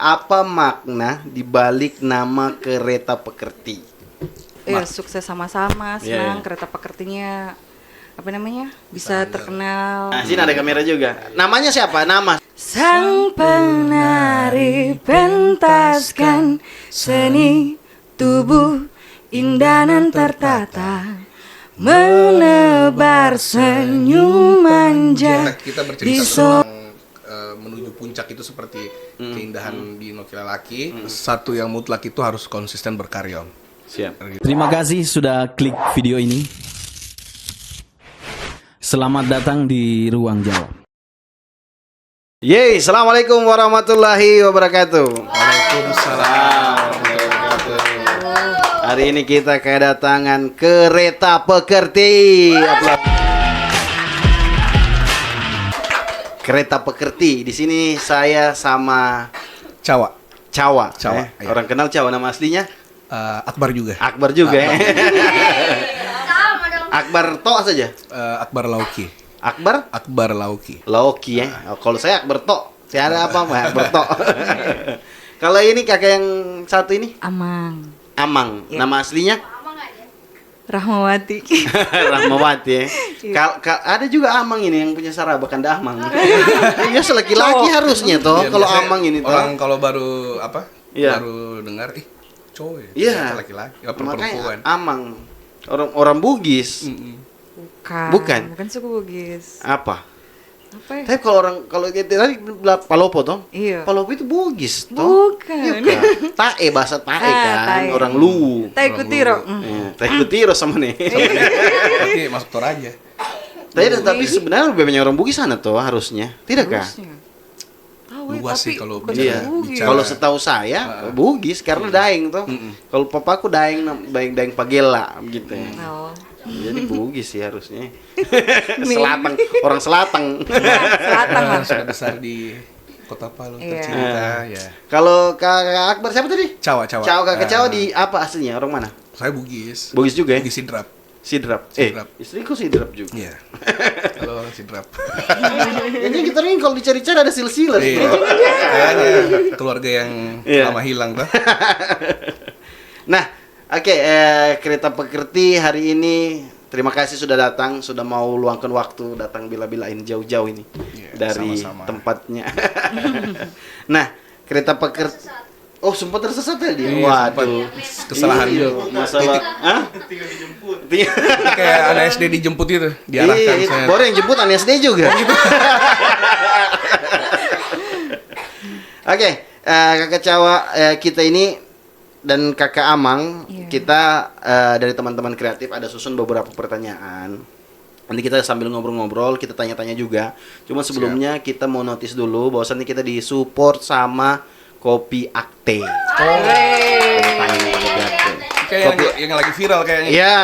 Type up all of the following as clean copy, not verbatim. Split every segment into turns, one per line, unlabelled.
apa makna dibalik nama Kereta Pekerti?
Iya, sukses sama-sama,
Iya.
senang kereta pekertinya apa namanya? Bisa terkenal.
Nah, sini ada kamera juga. Namanya siapa? Nama
Sang penari pentaskan seni tubuh indah dan tertata, menebar senyum manja
Kita
di
bercerita tentang menuju puncak itu seperti keindahan di Nokila Laki. Satu yang mutlak itu harus konsisten berkarya.
Siap.
Terima kasih sudah klik video ini. Selamat datang di Ruang Jawab.
Yeay, assalamualaikum warahmatullahi wabarakatuh.
Waalaikumsalam.
Hari ini kita kedatangan Kereta Pekerti. Kereta Pekerti. Di sini saya sama
Cawa.
Cawa.
Cawa, iya.
Orang kenal Cawa, nama aslinya
Akbar juga.
Akbar juga. Akbar To saja.
Akbar Lauki.
Akbar
Akbar Lauki.
Loki ya. Oh, kalau saya Akbar To. Saya ada apa Mbak Akbar To. Kalau ini kakak yang satu ini
Amang
Amang.
Ya.
Nama aslinya
Rahmawati.
Rahmawati ya. Ada juga Amang ini yang punya Sarabakan dah Amang. Ya laki-laki harusnya toh
Iya,
kalau
biasanya
Amang ini toh.
orang kalau baru apa?
Iya.
Baru dengar cowok ya.
Iya.
Ternyata laki-laki, apa perempuan.
Makanya Amang. Orang Bugis. Bukan.
Bukan suku Bugis.
Apa?
Apa ya?
Tapi kalau kita tadi bilang Palopo toh.
Iya.
Palopo itu Bugis toh.
Bukan.
Iya kan? Tae bahasa Tae kan.
Tae.
Orang Luwu.
Tai Kutiro.
Tae Kutiro sama nih.
Berarti masuk Toraja.
Tapi sebenarnya lebih banyak orang Bugis sana tuh harusnya. Tidak kah?
Harusnya. Tahu ya,
Luas
tapi
sih kalau
bukan
Iya.
suku Bugis.
bicara.
Kalau setahu saya Bugis karena Daeng tuh. Kalau papaku Daeng Daeng Pagela gitu ya.
Oh.
Jadi Bugis sih harusnya. Selatang, orang Selatang.
Selatan lah.
Sudah besar di Kota Palu
Iya.
tercinta ya.
Kalau Kak Akbar siapa tadi?
Cawa.
Kakak Cawa di apa aslinya? Orang mana?
Saya Bugis.
Bugis juga ya?
Bugis Sidrap.
Sidrap.
Sidrap.
Istriku Sidrap juga.
Iya. Halo Sidrap.
Kayaknya kita ini kalau dicari-cari ada silsilah.
Iya. Kayaknya keluarga yang
Iya.
lama hilang tuh.
Nah, oke, Kereta Pekerti hari ini terima kasih sudah datang, sudah mau luangkan waktu datang bila-bilain jauh-jauh ini
Iya,
dari
sama-sama.
tempatnya. Nah, Kereta Pekerti. Oh, sempat tersesat tadi.
Iya,
Waduh,
kesalahan.
Iya, masalah. Hah?
Kayak anak SD dijemput itu, diarahkan
Iya,
saya.
baru yang jemput anak SD juga. Oke, Kakak Cawa, kita ini dan Kakak Amang,
Iya.
kita dari teman-teman kreatif ada susun beberapa pertanyaan. Nanti kita sambil ngobrol-ngobrol, kita tanya-tanya juga. Cuma sebelumnya kita mau notice dulu bahwasannya kita disupport sama Kopi Akte.
Kayak yang lagi viral kayaknya.
Iya,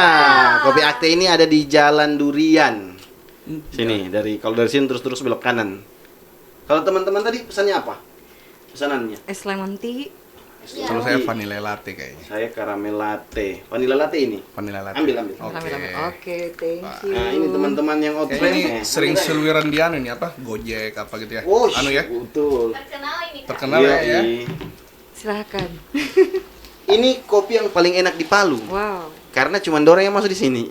Kopi Akte ini ada di Jalan Durian. Sini, kalau dari sini terus belok kanan. Kalau teman-teman tadi pesannya apa? Pesanannya?
Es lemon tea.
Kalau saya vanilla latte kayaknya.
Saya caramel latte. Vanilla latte ini.
Vanilla latte.
Ambil.
Oke.
Oke, thank you.
Nah, ini teman-teman yang
Kayaknya ini
outlet.
sering seluruhan di anu ini apa? Gojek apa gitu ya.
Oh,
Anu ya.
betul.
Terkenal
Iya,
ya.
iya.
Silakan.
Ini kopi yang paling enak di Palu.
Wow.
Karena cuma Dora yang masuk di sini.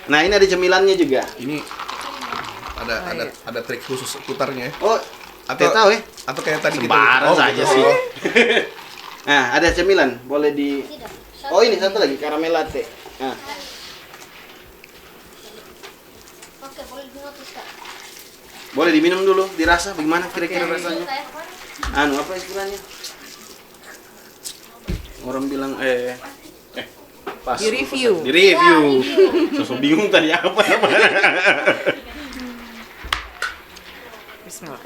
Nah, ini ada cemilannya juga.
Ini ada trik khusus putarnya ya.
Oh,
Atau
tahu ya?
Atau kayak tadi
Sembarang saja
gitu.
sih.
Oh.
Nah, ada cemilan, boleh di. Oh, ini satu lagi caramel latte. Nah, boleh diminum dulu, dirasa bagaimana kira-kira rasanya? Anu apa istilahnya? Orang bilang pas.
Di review.
Di review. Sosok bingung tadi apa namanya.
Bismillah.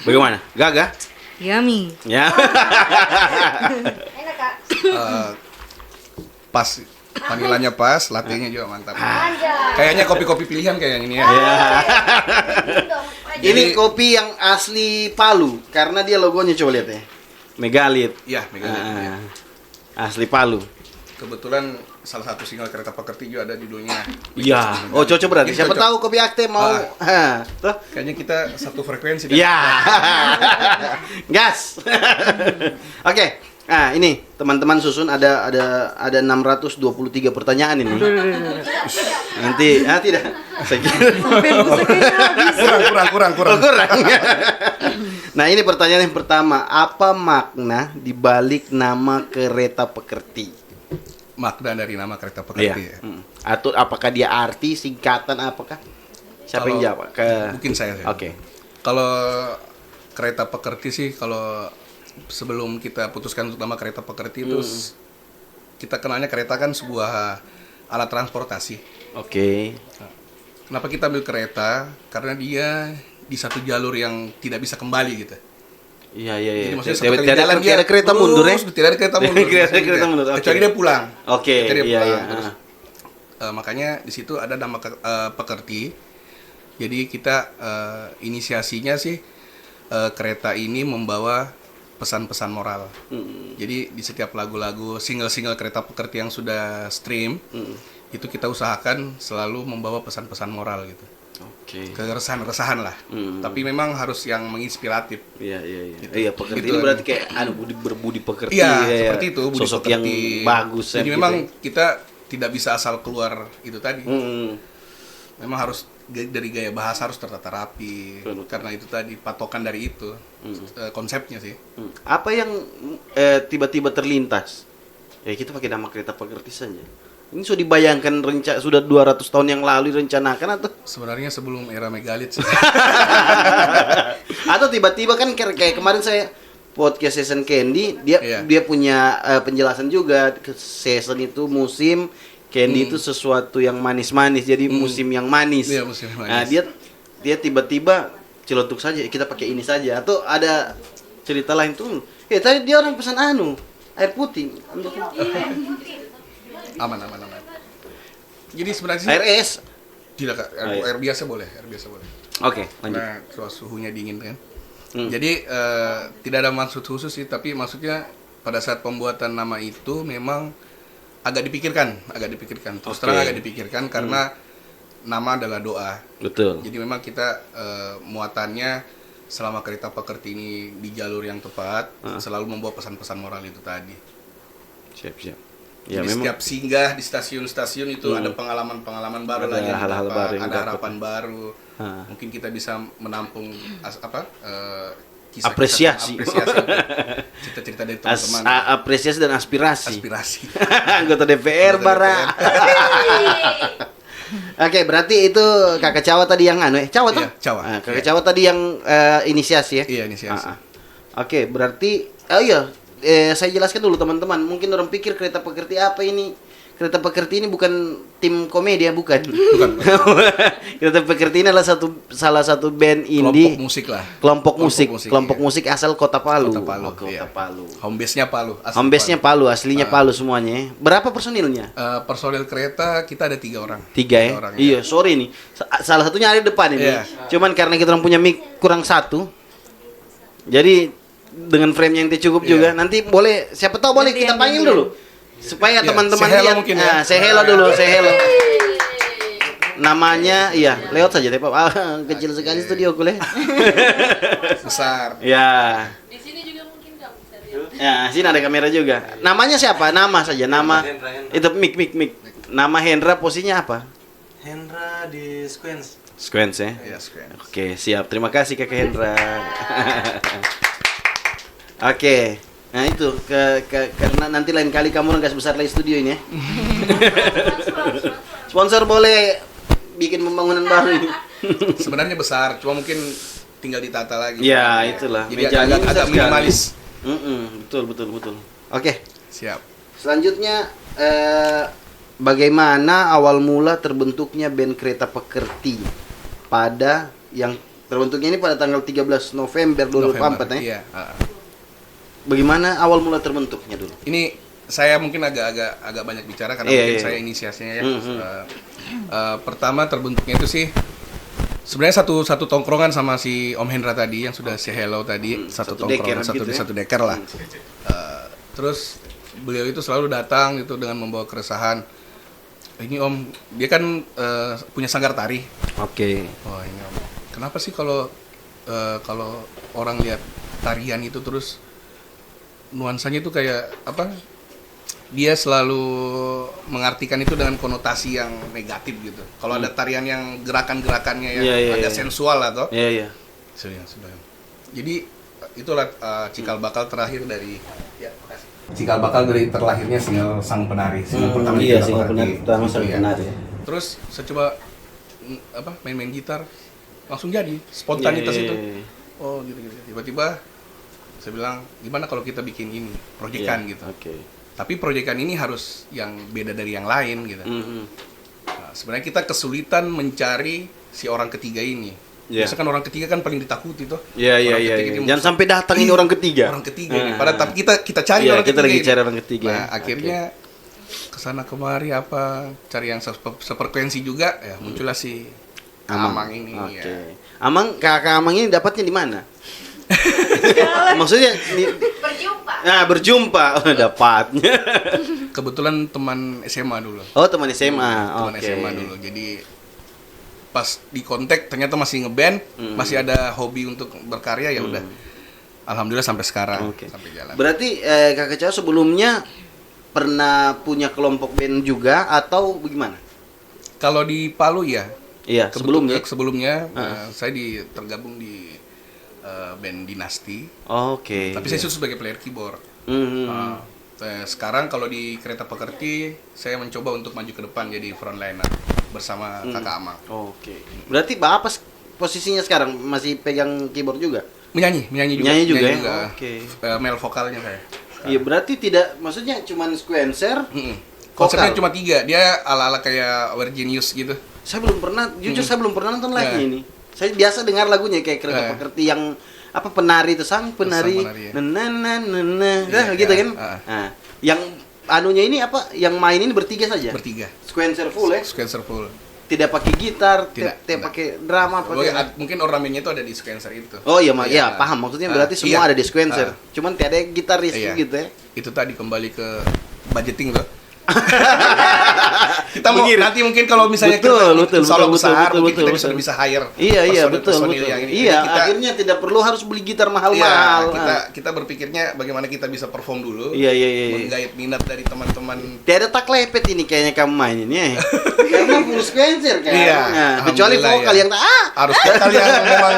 Bagaimana? Gagah?
Yummy.
Ya.
Pas vanilanya pas, latte-nya juga mantap. Kayaknya kopi-kopi pilihan kayak yang ini ya.
Ini kopi yang asli Palu karena dia logonya coba lihat ya. Megalit.
Iya, megalit.
Asli Palu.
Kebetulan salah satu single Kereta Pekerti juga ada judulnya.
Iya. Oh, cocok berarti.
Ini
Siapa
cocok.
tahu Kopi Akte mau. Tuh.
Kayaknya kita satu frekuensi.
Iya. Gas. Oke. Nah, ini teman-teman susun ada 623 pertanyaan ini. Nanti tidak. Saya kira
Sampai lusa kayaknya habis.
kurang.
Oh, kurang. Nah, ini pertanyaan yang pertama. Apa makna dibalik nama Kereta Pekerti?
Makna dari nama Kereta Pekerti. Ya.
Atau apakah dia arti, singkatan, apakah? Siapa yang jawab?
Mungkin saya.
Oke.
Kalau Kereta Pekerti sih, kalau sebelum kita putuskan untuk nama Kereta Pekerti itu kita kenalnya kereta kan sebuah alat transportasi.
Oke.
Kenapa kita ambil kereta? Karena dia di satu jalur yang tidak bisa kembali gitu.
Iya.
Jadi maksudnya
Tidak
satu kali jalan dia
ada kereta mundur ya?
Tidak ada kereta mundur.
Tidak ada kereta mundur. Oke.
Kecuali dia pulang.
Oke,
Kecuali dia
iya,
pulang.
iya.
Terus, makanya di situ ada nama Pekerti. Jadi kita inisiasinya sih kereta ini membawa pesan-pesan moral. Jadi di setiap lagu-lagu single-single Kereta Pekerti yang sudah stream itu kita usahakan selalu membawa pesan-pesan moral gitu.
Oke.
Keresahan-keresahan lah. Tapi memang harus yang menginspiratif.
Iya.
Gitu.
Iya, pekerti
Gitu.
ini berarti kayak berbudi pekerti.
Iya,
ya.
seperti itu. Budi
Sosok
pekerti.
yang bagus.
Jadi
gitu
memang
ya.
kita tidak bisa asal keluar itu tadi.
Mm.
Memang harus dari gaya bahasa harus tertata rapi.
Betul.
Karena itu tadi patokan dari itu konsepnya sih.
Apa yang tiba-tiba terlintas? Ya kita pakai nama Kereta Pekerti saja. Ini sudah dibayangkan sudah 200 tahun yang lalu direncanakan atau
Sebenarnya sebelum era megalit sih.
atau tiba-tiba kan kayak kemarin saya podcast season Candy dia punya penjelasan juga season itu musim Candy itu sesuatu yang manis-manis jadi musim yang manis.
Iya, musim manis.
Nah, dia tiba-tiba celotuk saja kita pakai ini saja atau ada cerita lain tuh. Tadi dia orang pesan air putih.
Aman. Jadi sebenarnya sih
Air es.
tidak Kak. Air biasa boleh,
Oke, lanjut.
Nah, kalau suhunya dingin kan. Jadi tidak ada maksud khusus sih, tapi maksudnya pada saat pembuatan nama itu memang agak dipikirkan. Terus terang agak dipikirkan karena nama adalah doa.
Betul.
Jadi memang kita muatannya selama Kereta Pekerti ini di jalur yang tepat selalu membawa pesan-pesan moral itu tadi.
Siap.
Ya, jadi setiap singgah di stasiun-stasiun itu ada pengalaman-pengalaman baru
Ada
lagi,
hal-hal baru yang
ada
dapat.
harapan baru. Mungkin kita bisa menampung kisah-kisah
Apresiasi.
untuk cerita-cerita dari teman-teman.
Apresiasi dan aspirasi. Anggota DPR bara. Oke, berarti itu Kakak Cawa tadi yang Cawa tuh?
Iya, Cawa.
Kakak Cawa tadi yang inisiasi ya?
Iya, inisiasi.
Oke, berarti saya jelaskan dulu teman-teman. Mungkin orang pikir Kereta Pekerti apa ini? Kereta Pekerti ini bukan tim komedi ya, bukan. Kereta Pekerti ini adalah salah satu band indie. Kelompok musik asal Kota Palu.
Kota
Palu.
Home base-nya Palu.
Home base-nya Palu, aslinya Palu semuanya. Berapa personilnya?
Personil kereta kita ada 3 orang.
3 ya?
Orang,
Iya, sorry nih. Salah satunya ada di depan ini.
Iya.
Cuman karena kita orang punya mic kurang 1. Jadi dengan frame yang cukup juga. Nanti boleh, siapa tahu boleh kita panggil dulu. Supaya teman-teman lihat. Saya hello dulu, saya hello. Namanya, lewat saja Pak. Kecil sekali studio kuliah.
Besar.
Ya. Di sini juga mungkin Kak bisa lihat. Ya, sini ada kamera juga. Namanya siapa? Nama saja, nama. Itu mic. Nama Hendra posisinya apa?
Hendra di
Squence ya?
Iya, Squence.
Oke, siap. Terima kasih Kakak Hendra. Oke. Nah itu karena nanti lain kali kamu nggak sebesar lagi studio ini ya. Sponsor boleh bikin pembangunan baru ini.
Sebenarnya besar, cuma mungkin tinggal ditata lagi.
Ya, itulah.
Jadi
Mejanya
agak
besar
minimalis.
Betul. Oke.
Siap.
Selanjutnya bagaimana awal mula terbentuknya band Kereta Pekerti pada yang terbentuknya ini pada tanggal 13 November 2004 ya?
Iya.
Bagaimana awal mula terbentuknya dulu?
Ini saya mungkin agak banyak bicara karena mungkin saya inisiasinya ya. Pertama terbentuknya itu sih sebenarnya satu tongkrongan sama si Om Hendra tadi yang sudah say hello tadi, satu tongkrongan,
deker gitu ya?
satu deker lah. Terus beliau itu selalu datang gitu dengan membawa keresahan. Ini Om, dia kan punya sanggar tari.
Oke.
Oh ini Om, kenapa sih kalau orang lihat tarian itu terus nuansanya itu kayak apa? Dia selalu mengartikan itu dengan konotasi yang negatif gitu. Kalau ada tarian yang gerakan-gerakannya yang agak sensual atau
Iya.
sudah. Jadi itulah cikal bakal terakhir dari cikal bakal dari terlahirnya single sang penari. Single pertama
Iya,
Kita
single
Pekerti.
penari pertama sang
Iya.
penari.
Terus saya coba main-main gitar, langsung jadi spontanitas
Iya.
itu. Oh gitu. Tiba-tiba saya bilang gimana kalau kita bikin ini proyekan gitu.
Oke.
Tapi proyekan ini harus yang beda dari yang lain gitu.
Mhm.
Nah, sebenarnya kita kesulitan mencari si orang ketiga ini.
Iya.
Biasa kan orang ketiga kan paling ditakuti tuh.
Iya.
Orang ketiga ini
Jangan sampai datang ini orang ketiga.
Orang ketiga ini. Padahal tapi kita cari
Iya,
orang
kita
ketiga.
lagi
ini.
cari orang ketiga.
Nah, akhirnya kesana kemari cari yang sefrekuensi juga ya muncullah si Amang ini
Oke.
ya.
Amang, kakak Amang ini dapatnya di mana? Maksudnya berjumpa. Oh, dapatnya.
Kebetulan teman SMA dulu.
Oh, teman SMA.
Teman
Oke.
SMA dulu. Jadi pas di kontak ternyata masih ngeband, masih ada hobi untuk berkarya ya udah. Alhamdulillah sampai sekarang
Oke.
sampai jalan.
Berarti Kakak Cao sebelumnya pernah punya kelompok band juga atau bagaimana?
Kalau di Palu ya.
Iya, sebelumnya.
Sebelumnya saya tergabung di band Dinasti.
Oke.
Tapi saya sebagai player keyboard.
Mhm.
Sekarang kalau di Kereta Pekerti saya mencoba untuk maju ke depan jadi frontliner bersama kakak Amang.
Oke. Berarti Bapak posisinya sekarang masih pegang keyboard juga?
Menyanyi juga.
Nyanyi juga ya? Oke.
Male vokalnya saya.
Iya, berarti tidak maksudnya cuman sequencer.
Konsepnya
Vokal.
cuma 3, dia ala-ala kayak Virginius gitu.
Saya belum pernah, jujur saya belum pernah nonton live
Nah.
ini. Saya biasa dengar lagunya kayak Kereta
Nah.
Pekerti yang apa penari itu sang penari,
penari, ya.
nana,
Iya,
gitu kan?
ah.
Nah, yang anunya ini apa? Yang main ini bertiga saja.
Bertiga.
Sequencer full ya.
Sequencer full.
Tidak pakai gitar,
Tidak,
tidak
tidak.
pakai drama,
Oh,
pakai.
mungkin ornamennya itu ada di sequencer itu.
Oh iya, ya paham. Maksudnya berarti semua
iya.
ada di sequencer. Cuman tiada gitaris
Iya.
gitu ya.
Itu tadi kembali ke budgeting tuh. Kita mau
Mengira.
nanti mungkin kalau misalnya
Betul,
solo besar
betul,
mungkin kita
betul.
sudah bisa hire
Iya,
personil
betul.
yang ini.
Iya,
Jadi kita,
akhirnya tidak perlu harus beli gitar
iya,
mahal-mahal.
kita berpikirnya bagaimana kita bisa perform dulu.
Iya.
Menggait minat dari teman-teman.
Tiada tak lepet ini kayaknya kamu main ini ya. Karena full sequencer kan.
Iya,
Nah, kecuali
alhamdulillah,
vokal
ya.
yang
Harus vokal yang memang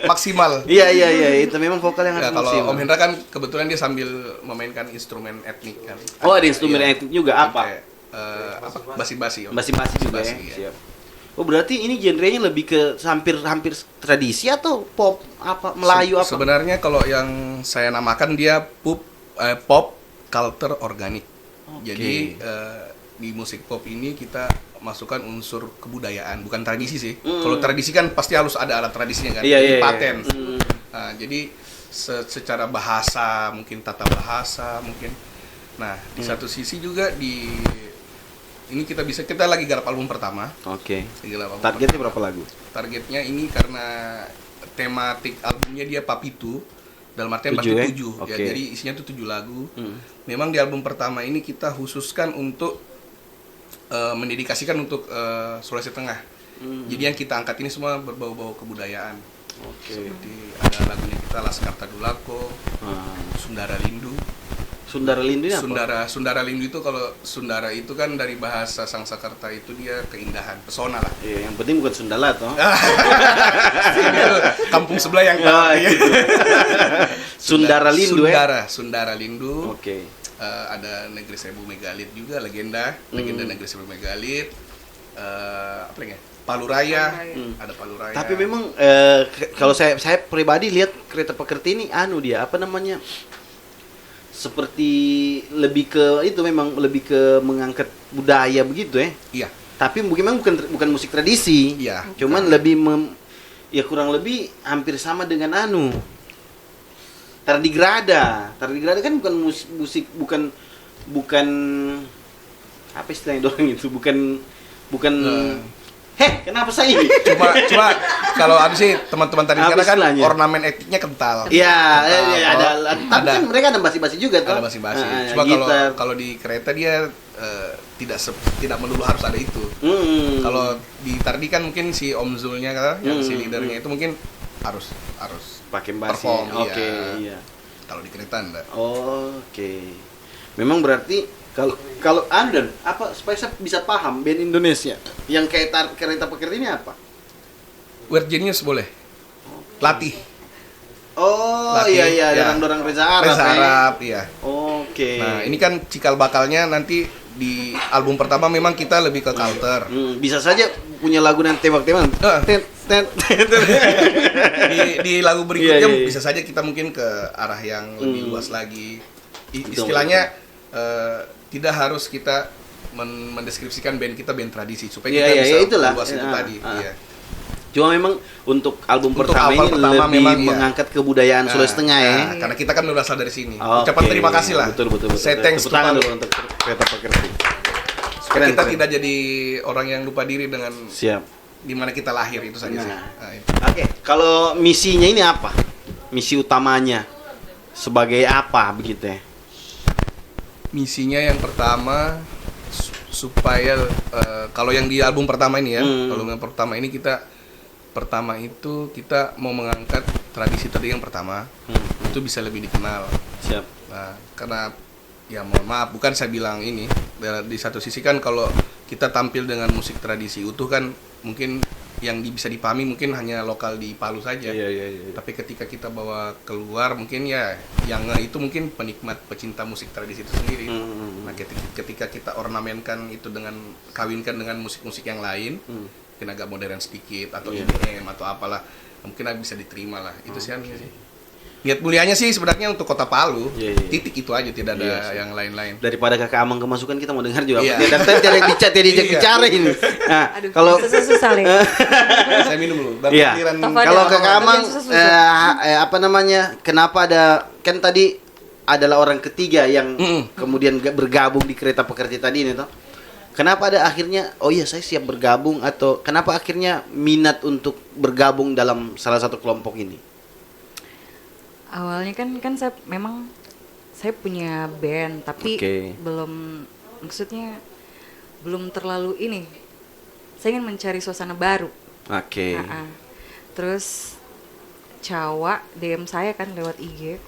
maksimal.
Iya, itu memang vokal yang
Ya,
harus
kalau
maksimal.
Om Hendra kan kebetulan dia sambil memainkan instrumen etnik kan.
Oh, ada instrumen
Iya.
etnik juga apa?
Kayak, basi-basi. Om.
Basi-basi juga ya.
Basi, iya.
Siap. Oh, berarti ini genrenya lebih ke hampir tradisi atau pop apa Melayu apa?
Sebenarnya kalau yang saya namakan dia pop culture organik.
Oke.
Jadi di musik pop ini kita masukkan unsur kebudayaan, bukan tradisi sih. Kalau tradisi kan pasti harus ada alat tradisinya kan,
Iya,
jadi
iya.
paten. Nah, jadi secara bahasa, mungkin tata bahasa, mungkin. Nah, di satu sisi juga ini kita lagi garap album pertama.
Oke.
Lagi garap album
Targetnya
pertama.
berapa lagu?
Targetnya ini karena tematik albumnya dia Papitu, dalam artian
7 ya?
7 ya,
Oke.
jadi isinya tuh 7 lagu. Memang di album pertama ini kita khususkan untuk mendedikasikan untuk Sulawesi Tengah. Jadi yang kita angkat ini semua berbau-bau kebudayaan.
Oke.
Seperti ada lagunya kita Laskar Tadulako, Sundara Lindu.
Sundara Lindu ini apa?
Sundara Lindu itu, kalau Sundara itu kan dari bahasa Sangsakerta itu dia keindahan, pesona lah.
Iya, yang penting bukan Sundala toh.
Ini tuh kampung sebelah yang
Oh, gitu. Sundara Lindu ya.
Sundara Lindu.
Oke.
Ada Negeri Seribu Megalit juga, legenda Negeri Seribu Megalit. Apa lagi ya? Palu Raya. Ada Palu Raya.
Tapi memang kalau saya pribadi lihat Kereta Pekerti ini dia apa namanya? Seperti lebih ke itu, memang lebih ke mengangkat budaya begitu ya.
Iya.
Tapi memang bukan musik tradisi.
Iya,
Cuman
bukan.
lebih ya kurang lebih hampir sama dengan Tardigrada. Tardigrada kan bukan musik bukan apa istilahnya dorang itu, bukan kenapa saya ini?
Cuma kalau ada sih teman-teman tadi
Apa
katakan
istilahnya?
ornamen etiknya kental.
Iya,
Kental.
tapi kan mereka ada basi-basi juga
Ada
toh.
basi-basi.
Ah,
Cuma
gitar.
kalau di kereta dia tidak melulu harus ada itu.
Hmm.
Kalau di Tardi kan mungkin si Om Zulnya kan, yang si leadernya itu mungkin harus
pakai basi.
perform,
Oke, iya.
Kalau di kereta enggak.
Oke. Memang berarti kalau Anda apa supaya saya bisa paham band Indonesia yang kayak kereta pekerti ini apa?
Weird Genius boleh. Latih.
Oh
Latih,
iya,
ya.
dorang Reza Arab.
Reza Arab, iya.
Oke.
Nah, ini kan cikal bakalnya nanti di album pertama memang kita lebih ke counter.
Bisa saja punya lagu yang tembak-tembak.
Eh. Di lagu berikutnya
Iya, iya.
bisa saja kita mungkin ke arah yang lebih luas lagi.
Betul,
Istilahnya tidak harus kita mendeskripsikan band kita band tradisi supaya
Iya,
kita
iya,
bisa
itulah.
luas itu
Ah,
tadi.
ah.
Iya.
Cuma memang untuk album
Untuk
pertama
album
ini
pertama
lebih
memang iya.
mengangkat kebudayaan Sulawesi Tengah ya.
Karena kita kan berasal dari sini.
Oke.
Ucapan terima kasih lah.
Betul.
Saya thanks
Tepuk tangan
to
dulu untuk kereta pekerti.
supaya kita
Keren.
tidak jadi orang yang lupa diri dengan
Siap.
di mana kita lahir itu saja sih.
Nah.
Nah, itu.
Oke, kalau misinya ini apa? Misi utamanya sebagai apa begitu ya?
Misinya yang pertama supaya kalau yang di album pertama ini ya, kalau yang pertama ini pertama itu kita mau mengangkat tradisi tadi yang pertama itu bisa lebih dikenal.
Siap.
Nah, karena ya mohon maaf bukan saya bilang ini di satu sisi kan kalau kita tampil dengan musik tradisi utuh kan mungkin yang bisa dipahami mungkin hanya lokal di Palu saja.
Iya.
Tapi ketika kita bawa keluar mungkin ya yang itu mungkin penikmat pecinta musik tradisi itu sendiri. Nah, ketika kita ornamenkan itu kawinkan dengan musik-musik yang lain, mungkin agak modern sedikit atau EDM atau apalah, mungkin bisa diterima lah. Itu sih niat mulianya sih sebenarnya untuk Kota Palu.
Iya.
Titik itu aja, tidak ada
Iya sih.
yang lain-lain.
Daripada Kakak Amang kemasukan kita mau dengar juga.
Iya.
Dan tadi yang diajak
Iya.
bicara ini. Nah,
Aduh,
kalau
susah Le.
Saya minum dulu. Baru
Iya.
giliran-
Tafa ada
kalau
orang
Kakak
yang
Amang
susah-susah.
apa namanya? Kenapa ada kan tadi adalah orang ketiga yang kemudian bergabung di kereta pekerti tadi ini toh. Kenapa ada akhirnya oh iya saya siap bergabung atau kenapa akhirnya minat untuk bergabung dalam salah satu kelompok ini?
Awalnya kan saya memang saya punya band tapi
Oke.
maksudnya belum terlalu ini. Saya ingin mencari suasana baru.
Oke.
Terus Cawa DM saya kan lewat IG.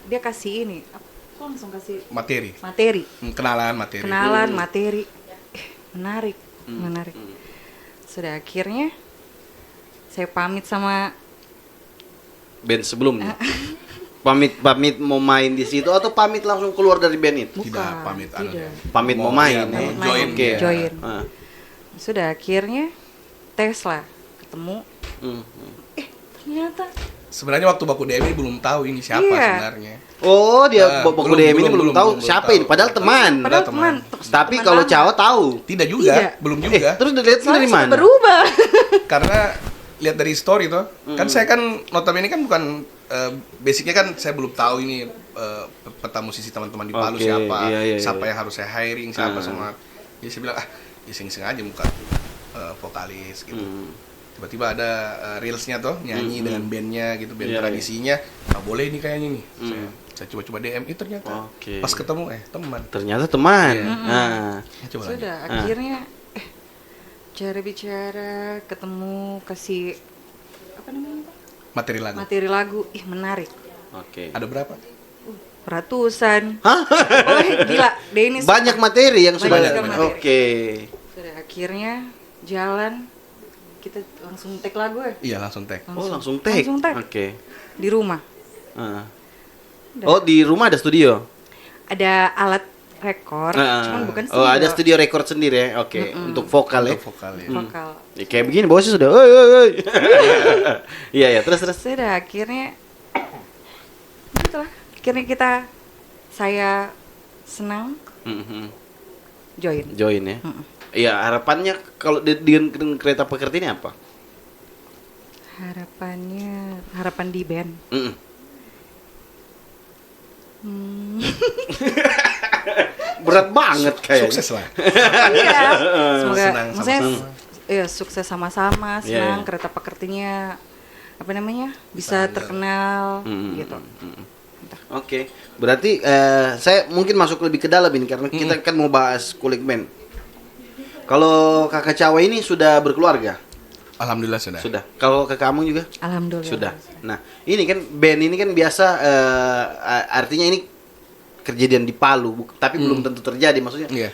Dia kasih ini. Aku langsung kasih
materi. Kenalan materi.
materi. Menarik. Sudah akhirnya saya pamit sama
Band sebelumnya. pamit mau main di situ atau pamit langsung keluar dari band itu?
Tidak
Bukan,
pamit
tidak.
Pamit mau main.
mau
ya?
join.
Oke.
ya.
Join.
Ah.
Sudah akhirnya tes lah, ketemu. Ternyata
Sebenarnya waktu baku DMI belum tahu ini siapa
Iya.
sebenarnya.
Oh, dia
Belum,
Boku DM ini
belum
belum tahu
belum
siapa
tahu.
ini. Padahal teman.
padahal
teman.
teman.
Tapi
teman
kalau
lama.
Cawa tahu.
Tidak juga,
Iya.
belum juga.
Terus dilihat dari
Soalnya
mana?
sudah berubah.
Karena lihat dari story toh. Kan saya kan notabene kan bukan basicnya kan saya belum tahu ini peta musisi teman-teman di Palu
Oke,
siapa,
iya,
siapa
iya.
yang harus saya hiring, siapa semua. Jadi saya bilang iseng-iseng aja muka vokalis gitu. Tiba-tiba ada reelsnya toh nyanyi dengan bandnya gitu, band
Iya,
tradisinya. Nah, boleh ini kayaknya nih. Saya coba-coba DM itu ternyata.
Oke.
Pas ketemu teman.
Ternyata teman.
Iya.
Nah.
Coba lagi.
Sudah akhirnya cara bicara, ketemu, kasih apa namanya? Pak?
Materi lagu.
Materi lagu, menarik.
Oke.
Ada berapa?
Ratusan. Oh, gila, Dennis.
Banyak materi yang sudah.
Banyak materi.
Oke.
Sudah akhirnya jalan, kita langsung tag lagu ya.
Iya, langsung tag.
Oh, langsung tag.
Langsung tag.
Oke.
Di rumah.
Ah.
Udah.
Oh, di rumah ada studio.
Ada alat rekor,
Ah.
cuman bukan
Oh, ada studio record sendiri ya. Oke, untuk vokal ya.
Untuk vokal ya.
vokal.
Ya, kayak begini bosnya sudah. Oi. Iya, ya, terus.
Sudah akhirnya gitulah. Akhirnya saya senang join.
Join ya. Iya, harapannya kalau dengan kereta pekerti ini apa?
Harapan di band.
Berat banget kayaknya.
Sukses lah.
Iya. Semoga
Senang
maksudnya
sama-sama.
sukses sama-sama,
Iya,
senang
iya.
kereta pekertinya apa namanya bisa terkenal gitu.
Oke, berarti saya mungkin masuk lebih ke dalam ini karena kita kan mau bahas kulik band. Kalau kakak Cawa ini sudah berkeluarga?
Alhamdulillah sudah.
Sudah. Kalau kakak kamu juga?
Alhamdulillah.
Sudah. Nah, ini kan band ini kan biasa artinya ini kejadian di Palu, tapi belum tentu terjadi. Maksudnya
Iya.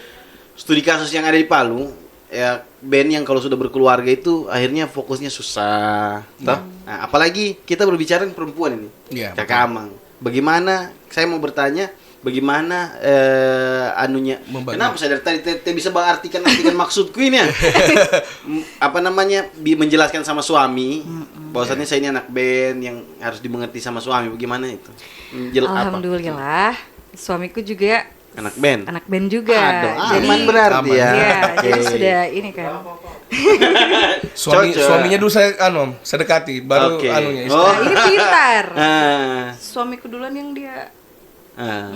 studi kasus yang ada di Palu, ya band yang kalau sudah berkeluarga itu akhirnya fokusnya susah. Toh? Nah, apalagi kita berbicara perempuan ini.
Iya,
Kakak Amang. Bagaimana? Saya mau bertanya, bagaimana anunya?
Membagi.
Kenapa saya dari tadi tidak bisa artikan maksudku ini ya? Apa namanya? Menjelaskan sama suami bahwasannya saya ini anak band yang harus dimengerti sama suami. Bagaimana itu? Apa?
Alhamdulillah, suamiku juga
Anak band.
anak band juga.
Aduh,
Jadi
aman berarti ya.
Iya,
Oke.
jadi sudah ini kan.
Cocok.
Suaminya dulu saya dekati, baru
Oke.
anunya istri.
Oh.
Nah, ini pintar.
Ah,
Suamiku duluan yang dia
ah.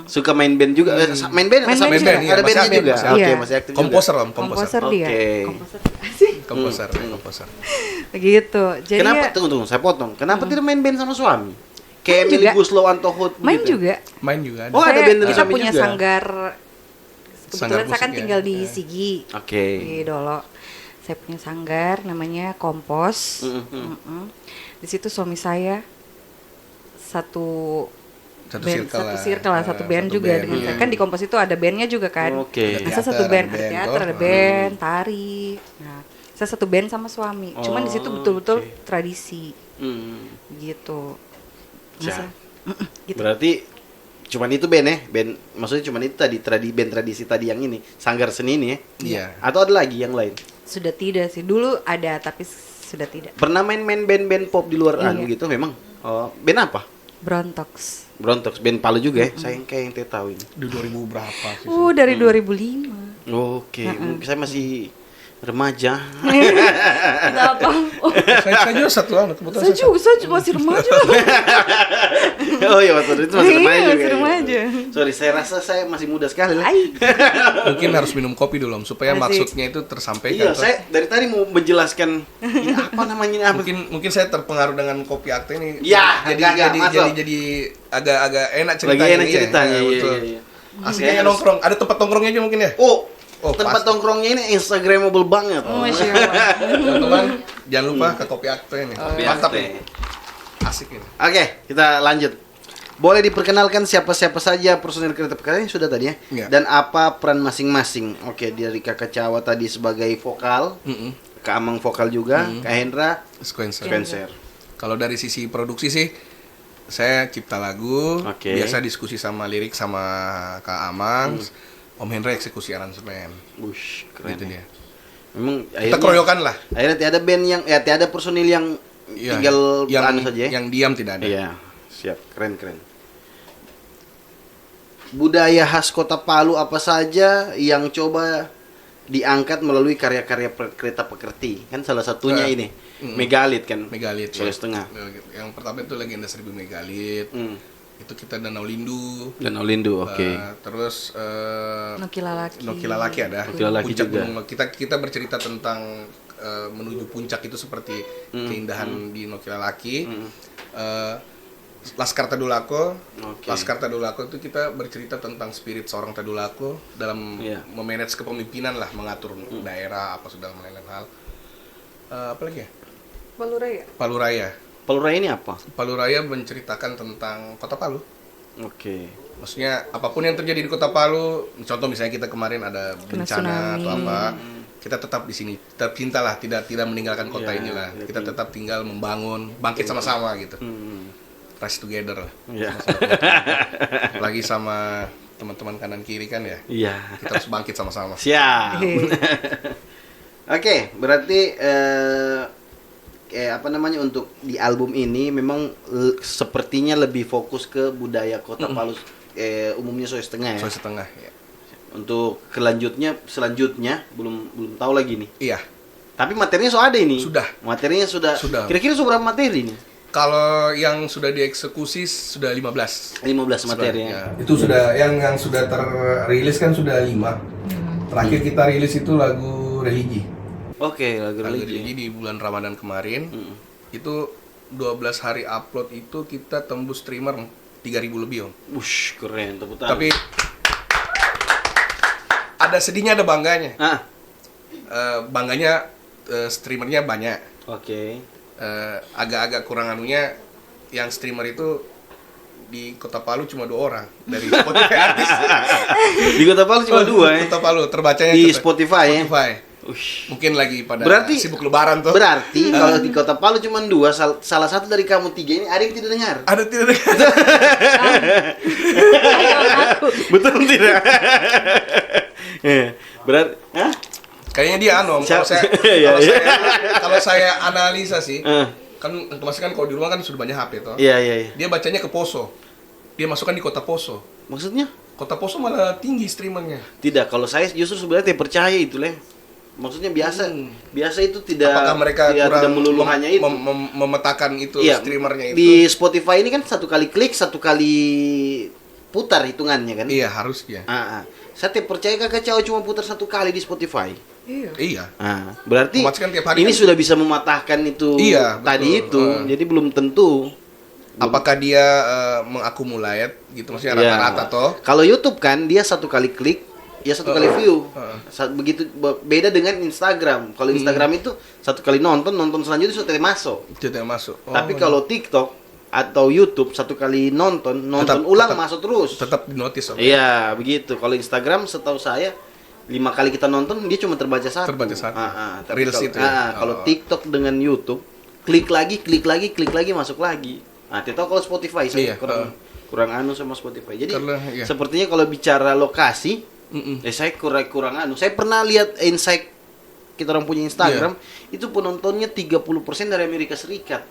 Suka main band juga. Main band,
Main
sama
band
band,
juga.
iya,
ada
masih
bandnya
aktif,
juga.
masih
Oke,
aktif.
masih aktif juga.
Komposer om,
komposer
komposer.
dia.
Oke.
Komposer. Asik.
Komposer.
Begitu. Jadi
Kenapa?
ya,
Tunggu, saya potong. Kenapa tidak main band sama suami? Kayak
Main
Emily
juga.
Guslow, Antohut
main
gitu.
juga.
Main juga ada.
Oh, ada band dari
Kita
suami
punya
juga?
sanggar. Kebetulan
Sanggar
saya kan
musik ya.
tinggal di Sigi.
Oke.
Di Dolo. Saya punya sanggar namanya Kompos. Di situ suami saya satu
Satu
band,
circle lah.
satu band
Satu
juga
band,
dengan
iya.
saya. Kan di Kompos itu ada bandnya juga kan.
Oke.
Nah, saya
Teater,
satu band,
ada
ada
band,
teater,
toh.
ada band, tari. Nah, saya satu band sama suami. Cuman di situ
Oh,
betul-betul
oke.
tradisi
Hmm.
gitu.
Siap.
Masa, gitu.
Berarti cuman itu band ya? Band maksudnya cuman itu tadi band tradisi tadi yang ini, sanggar seni ini ya?
Iya.
Atau ada lagi yang lain?
Sudah tidak sih. Dulu ada tapi sudah tidak.
Pernah main-main band-band pop di luar
Iya.
anu gitu memang? Oh, band apa?
Brontox.
Brontox, band Palu juga ya? Saya kayak yang tidak tahu ini.
Di 2000 berapa sih?
Dari 2005.
Oke, mungkin saya masih remaja.
Tidak apa. Oh,
Saya juga satu anu kebetulan
saya juga masih remaja.
Oh iya, waktu itu masih
Iya,
remaja juga.
masih
ya.
remaja.
Sorry, saya rasa saya masih muda sekali lah.
Ai.
mungkin harus minum kopi dulu om supaya
Asik.
maksudnya itu tersampaikan.
Iya,
toh.
saya dari tadi mau menjelaskan ini apa namanya ini apa.
mungkin saya terpengaruh dengan kopi akte ini.
Ya, agak masuk.
jadi agak enak ceritanya.
Lagi enak
ya.
ceritanya,
Ya,
iya,
betul.
iya, iya.
Asiknya
Saya
nongkrong, ada tempat nongkrongnya aja mungkin ya.
Oh, tempat
pasti.
nongkrongnya ini instagramable banget.
Masya Allah.
Teman-teman, jangan lupa ke kopi akte ini.
Kopi
Mantap
Akte.
nih. Asik ini.
Oke, kita lanjut. Boleh diperkenalkan siapa-siapa saja personil kereta pekerjaan sudah tadi ya?
Iya.
Dan apa peran masing-masing? Oke, dari Kakak Cawa tadi sebagai vokal, Kak Amang vokal juga, Kak Hendra
Sequencer.
Spencer.
Kalau dari sisi produksi sih, saya cipta lagu,
Oke.
biasa diskusi sama lirik sama Kak Amang, Om Hendra eksekusi aransemen.
Bush, keren.
Gitu
ya.
dia.
Memang
Kita keroyokan lah.
akhirnya tiada band yang tiada personil yang
Iya,
tinggal
yang
anu saja ya.
yang diam tidak ada.
Iya, siap, keren. Budaya khas Kota Palu apa saja yang coba diangkat melalui karya-karya kereta pekerti? Kan salah satunya ini, megalit kan.
Megalit.
Solo
ya.
setengah.
Yang pertama itu legenda 1000 megalit.
Hmm.
Itu kita Danau Lindu.
Dan Olindu, oke.
Terus
Noki Lalaki.
Noki Lalaki ada.
Noki Lalaki
Puncak
juga.
Gunung. Kita bercerita tentang menuju puncak itu seperti keindahan di Noki Lalaki. Laskar Tadulako.
Oke.
Laskar Tadulako itu kita bercerita tentang spirit seorang Tadulako dalam
Iya.
memanage kepemimpinan lah, mengatur daerah apa sudah lain-lain hal. Apa lagi ya?
Baluraya.
Palu Raya.
Palu Raya ini apa?
Palu Raya menceritakan tentang Kota Palu.
Oke.
Maksudnya apapun yang terjadi di Kota Palu, contoh misalnya kita kemarin ada
Kena
bencana
tsunami.
atau apa, kita tetap di sini, tetap cintalah, tidak meninggalkan kota
Iya,
inilah.
iya,
Kita tetap tinggal membangun, bangkit sama-sama gitu. Rise together lah.
Iya.
Apalagi sama teman-teman kanan kiri kan ya.
Iya.
Kita harus bangkit sama-sama.
Siap. Oke, berarti apa namanya untuk di album ini memang sepertinya lebih fokus ke budaya Kota Palu umumnya Sulawesi Tengah ya.
Sulawesi Tengah ya.
Untuk selanjutnya belum tahu lagi nih.
Iya.
Tapi materinya sudah ada ini.
Sudah.
Materinya sudah.
Sudah.
Kira-kira sudah berapa materi nih?
Kalau yang sudah dieksekusi sudah 15.
15 materi ya.
Itu sudah yang sudah terrilis kan sudah 5. Terakhir kita rilis itu lagu religi.
Oke, lagu
Lagu
religi.
religi di bulan Ramadan kemarin. Itu 12 hari upload itu kita tembus streamer 3.000 lebih, Om.
Wush, keren, tepuk tangan.
Tapi ada sedihnya, ada bangganya. Bangganya streamernya banyak.
Oke.
Agak-agak kurang anunya, yang streamer itu di Kota Palu cuma 2 orang dari Spotify artis.
Di Kota Palu cuma 2 ya.
Kota Palu terbacanya
Di Spotify ya.
Spotify.
Ush.
Mungkin lagi pada
Berarti-
sibuk lebaran tuh.
Berarti kalau di Kota Palu cuma 2, salah satu dari kamu 3 ini ada yang tidak dengar.
Ada tidak?
Betul tidak? Berarti, hah?
Kayaknya dia Om. Kalau saya,
Iya, iya.
kalau saya analisa sih,
Eh.
kan masih kan kalau di rumah kan sudah banyak HP toh.
Iya, iya, iya.
Dia bacanya ke Poso. Dia masukkan di Kota Poso.
Maksudnya?
Kota Poso malah tinggi streamernya.
Tidak, kalau saya justru sebenarnya tidak percaya itu, Leh. Maksudnya biasa itu tidak
Apakah mereka
tidak
kurang
melulu hanya itu.
memetakan itu
Iya,
streamernya itu?
di Spotify ini kan 1 kali klik, 1 kali putar hitungannya kan?
Iya, harusnya.
Saya tidak percaya kakak Cao cuma putar 1 kali di Spotify.
Iya.
Iya.
Berarti
Otomatis kan tiap hari
ini
kan-
sudah bisa mematahkan itu
Iya,
tadi
betul.
itu. Jadi belum tentu.
Apakah dia mengakumulate gitu, maksudnya
Iya.
rata-rata toh?
Kalau YouTube kan dia 1 kali klik, ya 1 kali view. Begitu beda dengan Instagram. Kalau Instagram itu 1 kali nonton selanjutnya sudah masuk.
Tidak masuk.
Tapi kalau TikTok atau YouTube 1 kali nonton ulang masuk terus.
tetap di notice.
Iya, begitu. Kalau Instagram setahu saya 5 kali kita nonton dia cuma terbaca 1.
Terbaca 1.
Tapi
Reels
kalau,
itu ya?
kalau TikTok dengan YouTube klik lagi masuk lagi. TikTok kalau Spotify saya
Iya,
kurang anu sama Spotify. Jadi
Karena, iya.
sepertinya kalau bicara lokasi saya kurang anu. Saya pernah lihat insight kita orang punya Instagram itu penontonnya 30% dari Amerika Serikat.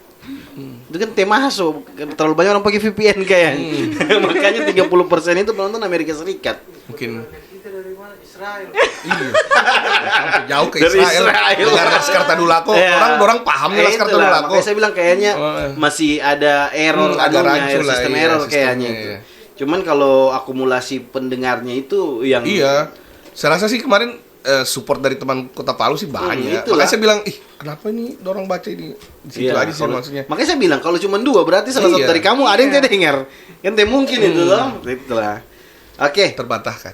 Itu kan masuk terlalu banyak orang pakai VPN kayaknya. Makanya 30% itu penonton Amerika Serikat.
Mungkin
Kita dari mana? Israel.
iya. Sampai jauh ke
Dari
Israel.
Israel.
Dengar Laskar Tadulako.
Iya.
Orang paham nih Laskar
Itulah,
Tadulako.
makanya saya bilang kayaknya
Oh,
masih ada error
agak
anunya,
rancu lah,
sistem
iya,
error
sistemnya,
kayaknya itu.
iya.
Cuman kalau akumulasi pendengarnya itu yang
Iya. Saya rasa sih kemarin support dari teman Kota Palu sih banyak.
itulah.
Makanya saya bilang, kenapa ini dorong baca di situ
Iya,
aja sih
kalau-
maksudnya.
Makanya saya bilang kalau cuma 2 berarti salah satu
Iya.
dari kamu ada yang tidak dengar. Kan tidak mungkin itu loh. Itulah. Oke.
Terbatahkan.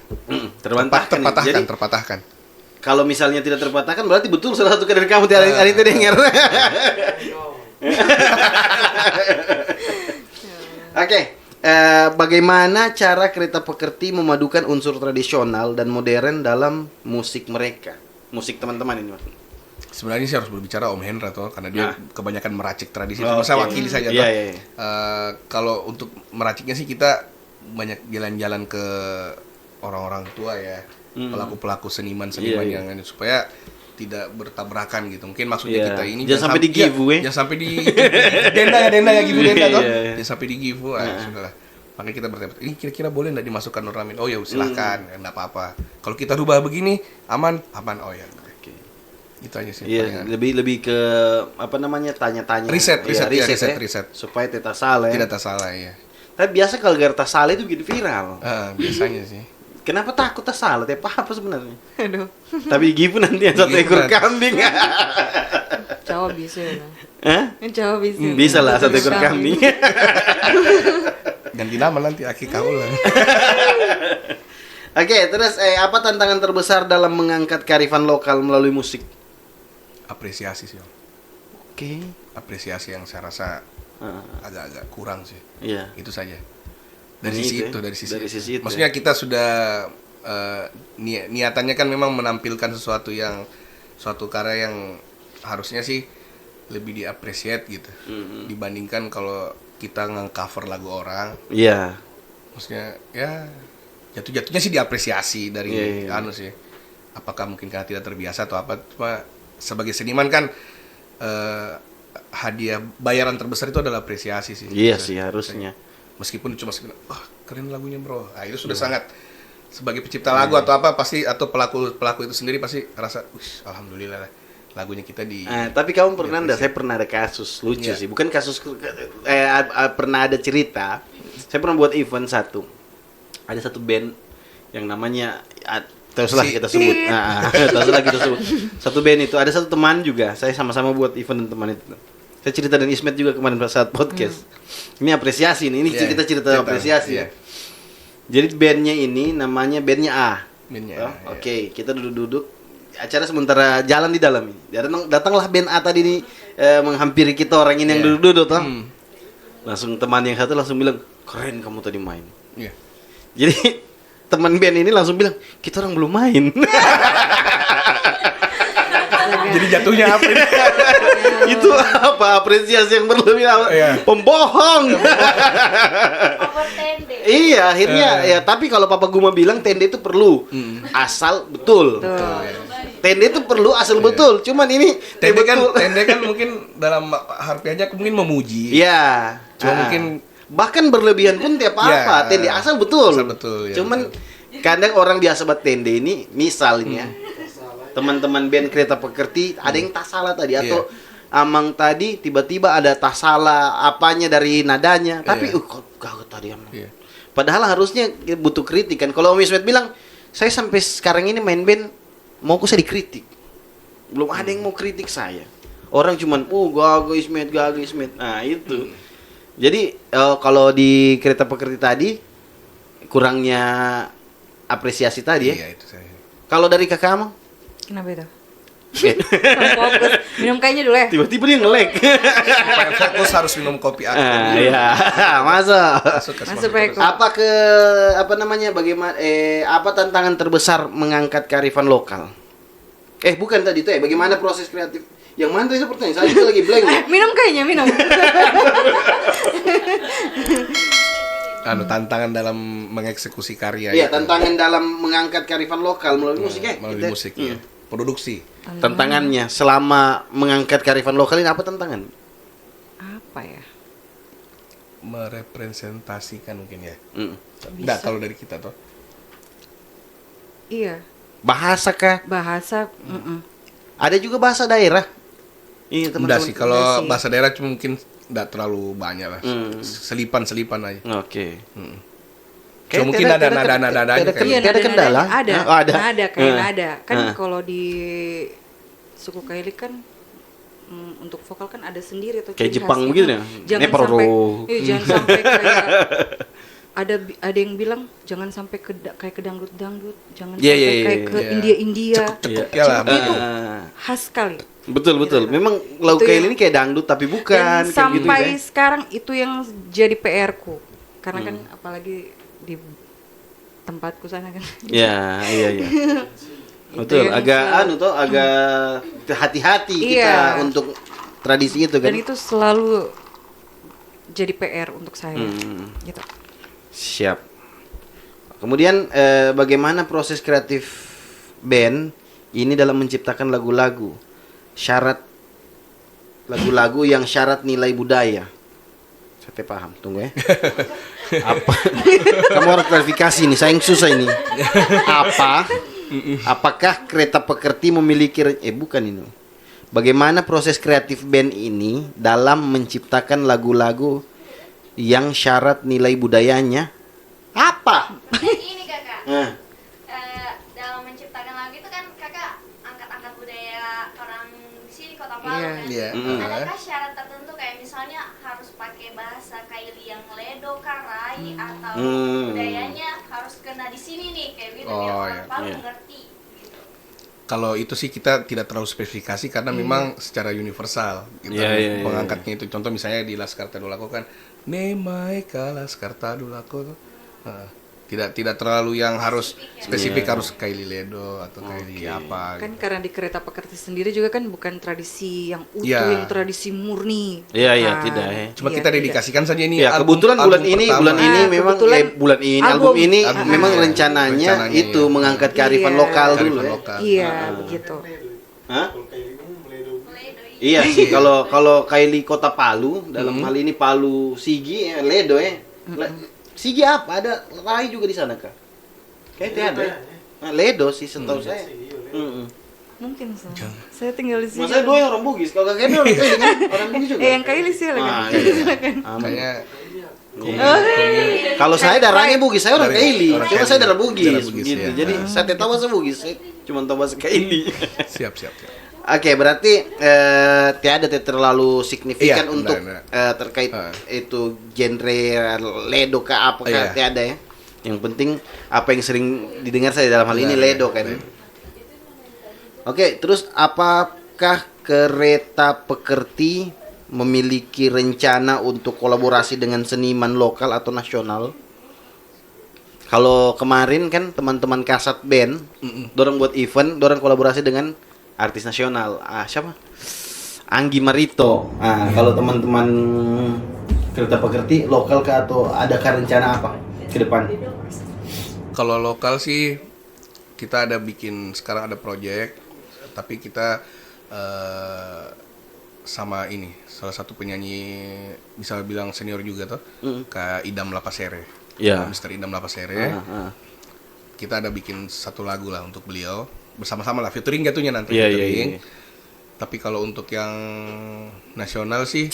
Jadi
Terpatahkan.
kalau misalnya tidak terpatahkan berarti betul salah satu dari kamu tidak ada yang tidak dengar. Oke. Bagaimana cara Kereta Pekerti memadukan unsur tradisional dan modern dalam musik mereka? Musik teman-teman ini, Mas.
Sebenarnya sih harus berbicara Om Hendra toh, karena dia kebanyakan meracik tradisi.
Oh,
Cuma saya
oke.
wakili saja
Iya,
toh.
iya, iya.
Kalau untuk meraciknya sih kita banyak jalan-jalan ke orang-orang tua ya, pelaku-pelaku seniman-seniman
Iya, iya.
yang ini, supaya tidak bertabrakan gitu. Mungkin maksudnya
Iya.
kita ini
Jangan sampai di giveaway.
Jangan sampai di denda ya giveaway denda toh.
Iya, iya.
Jangan sampai di giveaway. Sudahlah. Makanya kita bertanya, ini kira-kira boleh nggak dimasukkan ornamen? Oh ya silahkan, nggak apa-apa. Kalau kita rubah begini, aman. Oh ya.
Oke.
Itu aja sih.
Iya,
palingan.
lebih ke apa namanya tanya-tanya.
Riset,
Iya,
riset.
supaya tidak salah.
Tidak
Ya.
tak salah ya.
Tapi biasa kalau gara tak salah itu bikin viral.
Biasanya sih.
Kenapa takut tak salah? Tapi apa sebenarnya?
Aduh.
Tapi Givu nanti yang 1
Givu
ekor
nanti.
kambing.
Jawa bisa ya.
Hah?
Jawa bisa.
Bisa lah 1 ekor kambing.
Ganti nama nanti Aki Kaula.
Oke, terus apa tantangan terbesar dalam mengangkat kearifan lokal melalui musik?
Apresiasi sih, Om.
Oke.
Apresiasi yang saya rasa agak-agak kurang sih.
Iya.
Itu saja. Dari
Ini
sisi
itu ya.
itu, dari sisi
Dari
itu.
sisi itu,
Maksudnya kita sudah niatannya kan memang menampilkan sesuatu yang suatu karya yang harusnya sih lebih diapresiat gitu. Dibandingkan kalau kita nge-cover lagu orang,
Iya.
maksudnya ya jatuh-jatuhnya sih diapresiasi dari
Iya.
anu sih. Apakah mungkin karena tidak terbiasa atau apa? Cuma sebagai seniman kan hadiah bayaran terbesar itu adalah apresiasi sih.
Iya sih harusnya.
Meskipun cuma sekedar, wah keren lagunya bro. Nah, itu sudah sangat sebagai pencipta lagu atau apa pasti atau pelaku itu sendiri pasti rasa, alhamdulillah lah lagunya kita di.
Tapi kamu pernah enggak? Saya pernah ada kasus lucu
Iya.
sih. Bukan kasus pernah ada cerita. Saya pernah buat event satu. Ada satu band yang namanya terus lah kita sebut. Terus lah kita sebut. Satu band itu ada satu teman juga. Saya sama-sama buat event dan teman itu. Saya cerita dengan Ismet juga kemarin saat podcast. Ini apresiasi nih. Ini kita cerita apresiasi ya. Jadi bandnya ini namanya bandnya A. Oke, kita duduk-duduk. Acara sementara jalan di dalam ini. Datanglah band A tadi nih menghampiri kita orang ini yang duduk-duduk toh. Langsung teman yang satu langsung bilang, "Keren kamu tadi main." Jadi teman band ini langsung bilang, "Kita orang belum main."
Jadi jatuhnya apa ini?
Itu apa apresiasi yang berlebihan? Pembohong. Iya, akhirnya ya. Tapi kalau Papa Guma bilang tenda itu perlu, asal betul. Tenda itu perlu asal betul. Cuman ini
Tende kan mungkin dalam harfiahnya mungkin memuji.
Iya.
Cuma mungkin
bahkan berlebihan pun tiap apa. Tenda asal betul.
Asal betul. Ya,
Cuman kadang orang biasa buat tenda ini misalnya teman-teman band Kereta Pekerti ada yang tak salah tadi atau Amang tadi tiba-tiba ada tak salah apanya dari nadanya tapi kok gak tadi Amang. Padahal harusnya butuh kritik kan. Kalau Om Ismet bilang saya sampai sekarang ini main band mau saya dikritik. Belum ada yang mau kritik saya. Orang cuman gagal Ismet. Nah, itu. Jadi kalau di Kereta Pekerti tadi kurangnya apresiasi tadi ya.
Iya, itu saya.
Kalau dari Kakak Amang?
Kenapa itu? Fokus. Minum kayaknya dulu ya.
Tiba-tiba dia nge-lag.
Supaya fokus harus minum kopi aku.
Iya, masa.
Masuk Pak Eko.
Bagaimana apa tantangan terbesar mengangkat kearifan lokal? Bukan tadi itu bagaimana proses kreatif? Yang mana itu pertanyaan? Saya juga lagi blank.
Minum kayaknya, minum.
Tantangan dalam mengeksekusi karya.
Iya, tantangan dalam mengangkat kearifan lokal melalui musik
melalui musik ya. Produksi.
Tantangannya selama mengangkat kearifan lokal ini apa tantangan?
Apa ya?
Merepresentasikan mungkin ya.
Bisa.
Kalau dari kita toh.
Iya.
Bahasa kah?
Bahasa.
Ada juga bahasa daerah. Iya,
Enggak sih, kalau
Enggak sih.
bahasa daerah cuma mungkin enggak terlalu banyak lah. Selipan-selipan aja.
Oke.
So, mungkin ada nada-nadanya
Iya,
kayaknya.
ada kendala?
Ada.
Ada.
Nada kayak nada. Kan kalau di suku Kaili kan untuk vokal kan ada sendiri tuh.
Kayak
ciri
Jepang
khasnya.
gitu ya?
Jangan
Nepororo.
sampai jangan sampai kayak ada yang bilang jangan sampai kayak ke dangdut-dangdut, jangan sampai kayak ke India-India.
Cekuk ya lah.
Itu khas sekali.
Betul. Memang lagu
Itu
kayak
yang-
ini kayak dangdut tapi bukan.
Dan
kayak
sampai
gitu,
sekarang itu yang jadi PR-ku. Karena kan apalagi di tempatku sana kan.
Iya.
Itu
Betul,
yang
agak hati-hati kita
Iya.
untuk tradisi itu kan.
Dan itu selalu jadi PR untuk saya. Gitu.
Siap. Kemudian bagaimana proses kreatif band ini dalam menciptakan lagu-lagu? Syarat lagu-lagu yang syarat nilai budaya. Saya paham, tunggu ya. Apa? Kamu harus klarifikasi nih, saya yang susah ini. Apakah Kereta Pekerti memiliki bukan ini. Bagaimana proses kreatif band ini dalam menciptakan lagu-lagu yang syarat nilai budayanya? Apa?
Ini kakak,
Nah,
dalam menciptakan lagu itu kan kakak angkat-angkat budaya orang di sini Kota Palu
Iya.
kan.
Iya.
Adakah syarat tertentu kayak misalnya harus pakai bahasa Kaili yang ledo, karai atau budayanya harus kena di sini nih kayak gitu biar orang Palu mengerti. Gitu.
Kalau itu sih kita tidak terlalu spesifikasi karena memang secara universal kita
Iya.
mengangkatnya itu. Contoh misalnya di Laskar Tadulako kan Nemai ka Laskar Tadulako. Tidak terlalu yang harus spesifik harus Kaili Ledo atau Kaili apa
Kan
gitu.
karena di Kereta Pekerti sendiri juga kan bukan tradisi yang utuh,
Iya.
yang tradisi murni.
Iya,
Bukan.
tidak ya.
Cuma
Iya,
kita
tidak.
dedikasikan saja ini
Ya,
album-
kebetulan bulan
album
ini
pertama.
bulan ini
Ah,
memang
kebetulan
bulan ini album
album.
ini
Album,
memang
iya.
rencananya
Rencananya,
itu
iya.
mengangkat kearifan
Iya.
lokal dulu
Kearifan
ya.
lokal.
Iya, begitu.
Hah?
Ledo,
Iya sih, kalau Kaili Kota Palu dalam hal ini Palu Sigi Ledo ya. Sigi apa? Ada Rai juga di sana kah? Kayaknya ada. Nah, Ledo sih setahu saya.
Mungkin saya tinggal di sini.
Masa dua yang orang Bugis, kalau kakeknya orang Kaili kan? Orang Bugis juga.
yang Kaili sih lah kan.
Ah, iya.
Makanya
Kalau saya darahnya Bugis, saya orang Kaili.
Orang
Cuma
Kaili.
saya darah Bugis,
Darah Bugis,
gitu.
ya.
Jadi saya tidak tahu bahasa Bugis, saya cuma tahu bahasa Kaili.
Siap.
Oke, berarti tiada terlalu signifikan
Iya,
untuk
enggak.
terkait itu genre Ledo kah apa kah,
Iya.
tiada ya. Yang penting apa yang sering didengar saya dalam hal ini
Benar,
Ledo kan.
Ledo.
Oke, terus apakah kereta pekerti memiliki rencana untuk kolaborasi dengan seniman lokal atau nasional? Kalau kemarin kan teman-teman Kasat Band, dorang buat event, dorang kolaborasi dengan artis nasional. Siapa? Anggi Marito. Kalau teman-teman kereta pekerti lokal kah atau adakah rencana apa ke depan?
Kalau lokal sih kita ada bikin sekarang ada project, tapi kita sama ini salah satu penyanyi bisa bilang senior juga tuh, Kak Idam Lapasere.
Iya.
Mr. Idam Lapasere. Kita ada bikin satu lagu lah untuk beliau bersama-sama lah, featuring jatuhnya nanti.
Iya,
featuring.
iya.
Tapi kalau untuk yang nasional sih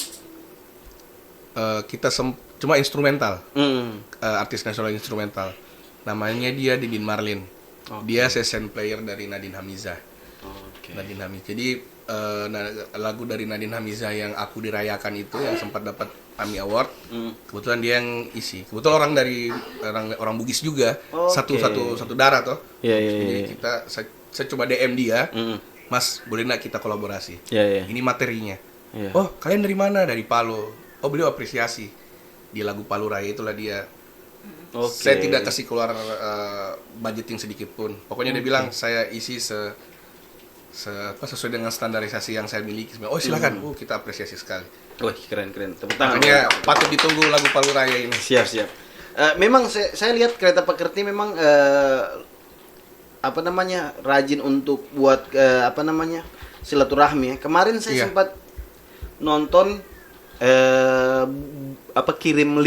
kita cuma instrumental. Artis nasional instrumental. Namanya dia Didin Marlin. Dia session player dari Nadine Hamizah. Nadine Hamizah. Jadi lagu dari Nadine Hamizah yang Aku Dirayakan itu yang sempat dapat AMI Award. Kebetulan dia yang isi. Kebetulan orang Bugis juga. Satu darah toh.
Iya.
Jadi saya coba DM dia. Mas, boleh nggak kita kolaborasi?
Iya.
Ini materinya.
Iya.
Oh, kalian dari mana? Dari Palu. Oh, beliau apresiasi. Di lagu Palu Raya itulah dia. Saya tidak kasih keluar budgeting sedikit pun. Pokoknya dia bilang saya isi sesuai dengan standarisasi yang saya miliki. Oh, silakan. Kita apresiasi sekali.
Wih, keren. Tepuk tangan.
Makanya patut ditunggu lagu Palu Raya ini.
Siap. Memang saya lihat kereta pekerti memang rajin untuk buat silaturahmi ya. Kemarin saya sempat nonton kirim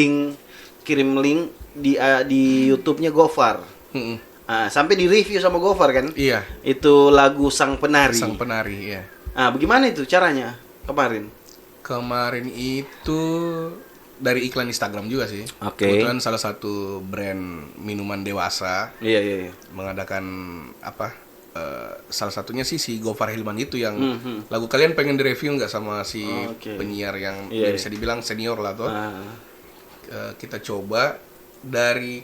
link di YouTube-nya Gofar. Sampai di review sama Gofar kan?
Iya.
Itu lagu Sang Penari.
Sang Penari, iya.
Bagaimana itu caranya kemarin?
Kemarin itu dari iklan Instagram juga sih.
Oke.
Kebetulan salah satu brand minuman dewasa
Iya.
mengadakan salah satunya sih si Gofar Hilman itu yang lagu kalian pengen direview nggak sama si penyiar yang bisa dibilang senior lah tuh. Kita coba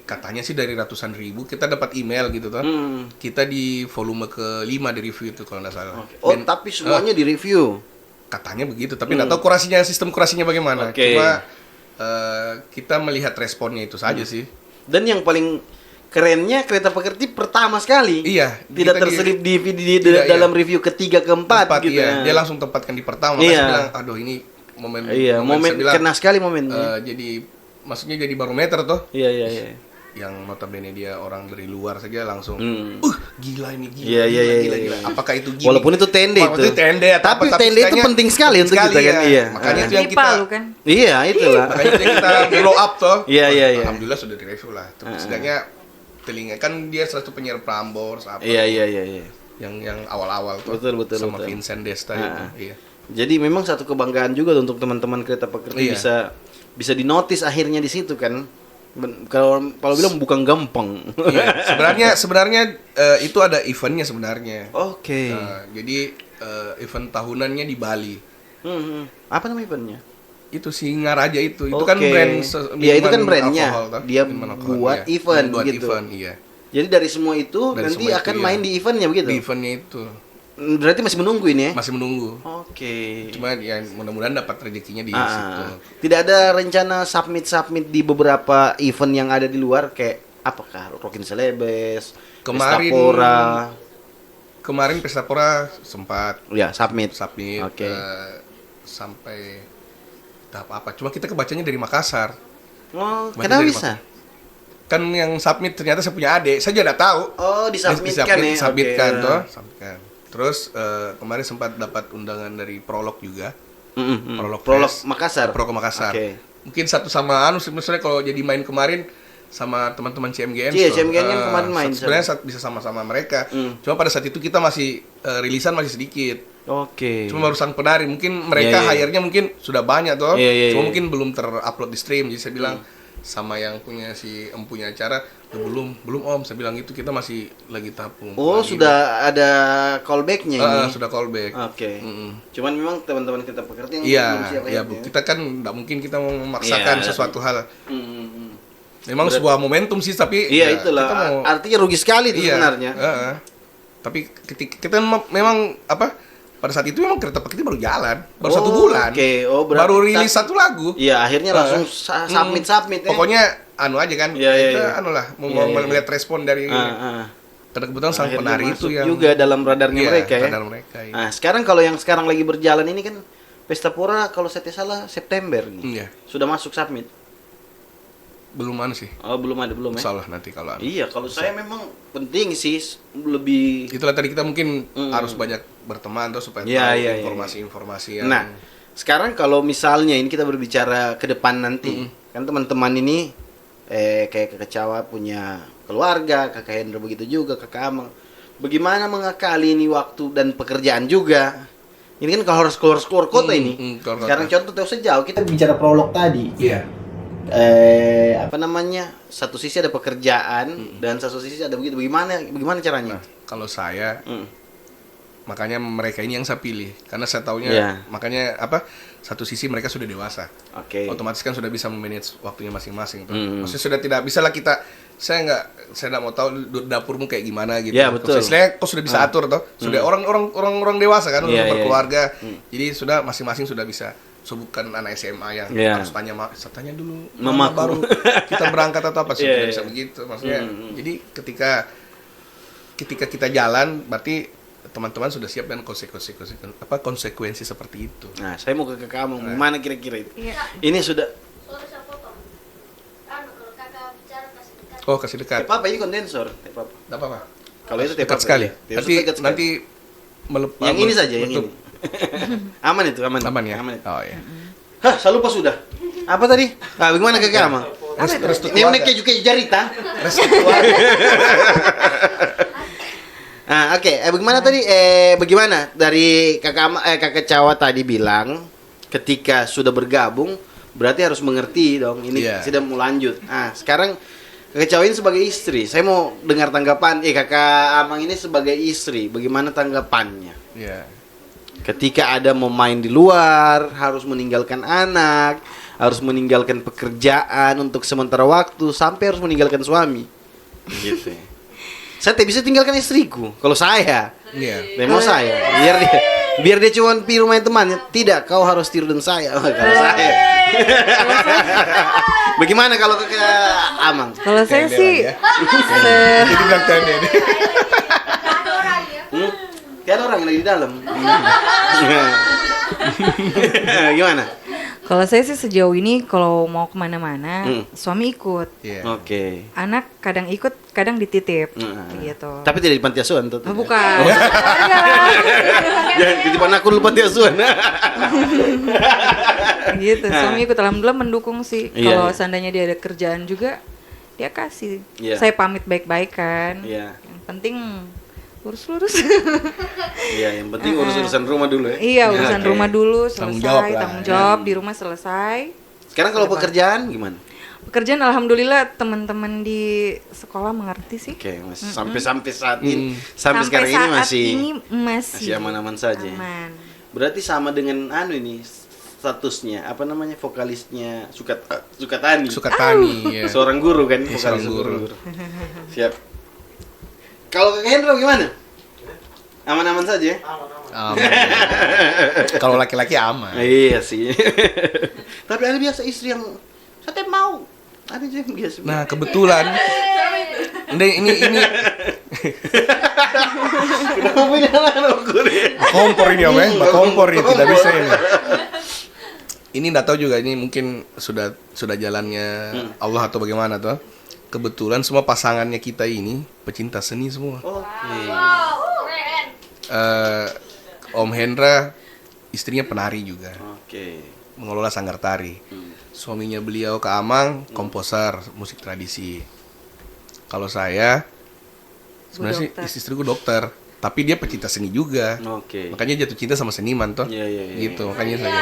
katanya sih dari ratusan ribu kita dapat email gitu tuh. Kita di volume ke-5 di review itu kalau nggak salah.
Tapi semuanya di review.
Katanya begitu, tapi nggak tahu sistem kurasinya bagaimana. Cuma kita melihat responnya itu saja sih.
Dan yang paling kerennya kereta pekerti pertama sekali.
Iya.
Tidak terselip di dalam review ketiga keempat gitu.
Iya. Dia langsung tempatkan di pertama. Makanya saya bilang, aduh ini momen.
Iya, momen kena sekali momennya.
Jadi maksudnya jadi barometer tuh.
Iya.
Yang notabene dia orang dari luar saja langsung gila ini gila. Apakah itu gila?
Walaupun itu tende itu. Tapi tende itu penting sekali untuk kita kan. Iya.
Makanya itu yang
Di
kita
Palu kan?
Iya, itulah.
makanya itu yang kita blow up tuh.
Iya.
Alhamdulillah sudah direview lah. Terus setidaknya telinga kan dia salah satu penyiar Prambors apa.
Iya.
Yang awal-awal tuh.
Betul.
Sama Vincent Desta itu. Iya.
Jadi memang satu kebanggaan juga untuk teman-teman kereta pekerti bisa dinotis akhirnya di situ kan. Kalau bilang bukan gampang.
Iya. Sebenarnya itu ada eventnya sebenarnya.
Oke.
Jadi event tahunannya di Bali.
Apa nama eventnya?
Itu Singaraja itu kan brand
Iya, itu kan brandnya.
alkohol,
Dia
minuman alkohol,
buat
iya.
event
Buat
gitu.
event, iya.
Jadi dari semua itu
Dari
nanti
semua itu,
akan
iya.
main di eventnya begitu.
Di eventnya itu
Berarti masih menunggu ini ya?
masih menunggu.
Oke.
Cuma ya mudah-mudahan dapat rezekinya di situ.
Tidak ada rencana submit di beberapa event yang ada di luar kayak apakah Rockin Celebes,
Kemarin Pestapora sempat
ya submit.
Oke. Sampai tahap apa? Cuma kita kebacanya dari Makassar.
Kenapa bisa?
Kan yang submit ternyata saya punya adik, saya juga tidak tahu.
Oh, disubmitkan ya.
Submitkan. Terus kemarin sempat dapat undangan dari Prolog juga.
Prolog Makassar.
Prolog Makassar.
Okay.
Mungkin satu sama misalnya kalau jadi main kemarin sama teman-teman CMGN.
Iya, CMGN kan kemarin main.
Sebenarnya bisa sama-sama mereka. Cuma pada saat itu kita masih rilisan masih sedikit.
Oke.
Cuma baru Sang Penari, mungkin mereka hire-nya mungkin sudah banyak toh.
Iya.
Cuma mungkin belum terupload di stream. Jadi saya bilang sama yang punya si empunya acara, belum om, saya bilang gitu, kita masih lagi tahap
Oh, sudah ada callbacknya ini.
sudah callback.
Oke. Cuman memang teman-teman kita pekerti yang
Iya,
belum siap
iya
akhirnya.
kita kan nggak mungkin kita mau memaksakan
Iya.
sesuatu hal.
Hmm.
Memang sebuah momentum sih, tapi
Iya,
ya,
itulah.
kita mau,
Artinya rugi sekali itu
iya,
sebenarnya.
tapi ketika kita memang pada saat itu memang kereta paket baru jalan, baru 1 bulan.
Oke, oh berarti
baru rilis 1 lagu.
Iya, akhirnya langsung submit ya.
Pokoknya anu aja kan,
Iya, iya,
kita
iya.
anu lah, mau
Iya, iya.
melihat respon dari karena kebetulan sang
Akhirnya
penari
masuk
itu yang
juga dalam radarnya
iya,
mereka ya.
radar mereka, iya.
Nah, sekarang kalau yang sekarang lagi berjalan ini kan Pesta Pora kalau saya tidak salah September nih.
Iya.
Sudah masuk submit.
Belum anu sih.
Oh, belum ya?
Salah nanti kalau anu.
Iya, kalau saya memang penting sih lebih.
Itulah tadi kita mungkin harus banyak berteman tuh supaya
Iya,
tahu
iya,
informasi-informasi yang
Nah, sekarang kalau misalnya ini kita berbicara ke depan nanti, kan teman-teman ini kayak Kakak Cawa punya keluarga, Kakak Hendra begitu juga, Kakak Amang. Bagaimana mengakali ini waktu dan pekerjaan juga? Ini kan kalau harus keluar kota ini.
keluar kota.
Sekarang contoh tahu sejauh kita bicara prolog tadi.
Iya.
Apa namanya? Satu sisi ada pekerjaan dan satu sisi ada begitu. Bagaimana caranya?
Nah, kalau saya makanya mereka ini yang saya pilih karena saya taunya
Iya.
makanya satu sisi mereka sudah dewasa.
Oke.
Otomatis kan sudah bisa memanage waktunya masing-masing tuh. Maksudnya sudah tidak bisa lah saya nggak mau tahu dapurmu kayak gimana gitu.
Iya, betul.
Istilahnya kok sudah bisa atur toh. Sudah orang dewasa kan udah
Iya, iya,
berkeluarga. Jadi sudah masing-masing sudah bisa. So bukan anak SMA yang
Iya.
harus tanya dulu
Mamaku.
baru kita berangkat atau apa sih
Iya,
tidak
iya.
bisa begitu. Maksudnya jadi ketika kita jalan berarti teman-teman sudah siap dengan konsekuensi seperti itu.
Nah, saya mau ke kamu. Gimana kira-kira itu?
Iya.
Ini sudah
Sorry saya potong. Kalau kakak bicara kasih dekat.
Oh, kasih dekat.
apa ini kondensor? Apa?
Enggak apa-apa.
Kalau itu
Dekat sekali. Nanti
yang ini saja yang ini. Aman itu, aman.
Aman ya?
Aman itu.
Oh iya.
Hah, saya lupa sudah. Apa tadi? Nah, bagaimana ke kamu?
Restu
Ini unik juga jarita. Ah, oke. Bagaimana tadi? Bagaimana dari kakak Cawa tadi bilang ketika sudah bergabung berarti harus mengerti dong. Ini
Iya.
sudah mau lanjut. Ah, sekarang kakak Cawa ini sebagai istri, saya mau dengar tanggapan. Kakak Amang ini sebagai istri, bagaimana tanggapannya?
Iya.
Ketika ada mau main di luar, harus meninggalkan anak, harus meninggalkan pekerjaan untuk sementara waktu, sampai harus meninggalkan suami. Gitu. Saya tidak bisa tinggalkan istriku. Kalau saya,
Iya.
demo saya, biar dia cuma pergi rumah temannya. Tidak, kau harus tidur dengan saya. Kalau saya. Bagaimana kalau ke Amang?
Kalau saya sih
ya. Jadi bilang tadi ini.
Ada orang ya.
Tiada orang yang lagi di dalam. Gimana?
kalau saya sih sejauh ini kalau mau kemana-mana suami ikut,
Iya.
Oke.
anak kadang ikut, kadang dititip,
Nah.
gitu.
Tapi tidak di panti asuhan tuh.
Oh, bukan. Keluarga lah.
Jangan titipan aku dulu panti asuhan.
Gitu. Suami ikut, alhamdulillah mendukung sih.
Iya,
Kalau
iya.
seandainya dia ada kerjaan juga, dia kasih.
Iya.
Saya pamit baik-baik kan.
Iya.
Yang penting lurus-lurus.
Iya, yang penting urus-urusan rumah dulu ya.
Iya, urusan
Oke.
rumah dulu
Tanggung
selesai,
jawab lah.
tanggung jawab di rumah selesai.
Sekarang kalau pekerjaan gimana?
Pekerjaan alhamdulillah teman-teman di sekolah mengerti sih.
Oke, Mas. Sampai saat ini, sampai sekarang ini
saat
masih
ini masih
aman-aman saja.
aman.
Berarti sama dengan ini statusnya, apa namanya, vokalisnya Sukatani.
Sukatani ya.
Seorang guru kan,
Iya,
vokalis
seorang guru.
Siap. Kalau Kak Hendro gimana? Aman-aman saja ya?
Aman. Kalau laki-laki aman.
Iya sih. Tapi ada biasa istri yang saya mau. Ada juga yang biasa.
Nah, kebetulan ini
Kenapa punya anak ukur ya?
kompor ini Om ya, kompor ini tidak bisa ini. Ini enggak tahu juga, ini mungkin sudah jalannya Allah atau bagaimana tuh. Kebetulan semua pasangannya kita ini pecinta seni semua.
Oke.
Keren.
Om Hendra istrinya penari juga,
Oke.
mengelola sanggar tari. Suaminya beliau Kak Amang komposer musik tradisi. Kalau saya sebenarnya sih
dokter.
istriku dokter, tapi dia pecinta seni juga.
Oke.
Makanya jatuh cinta sama seniman toh.
Iya, iya, iya.
Gitu, makanya saya.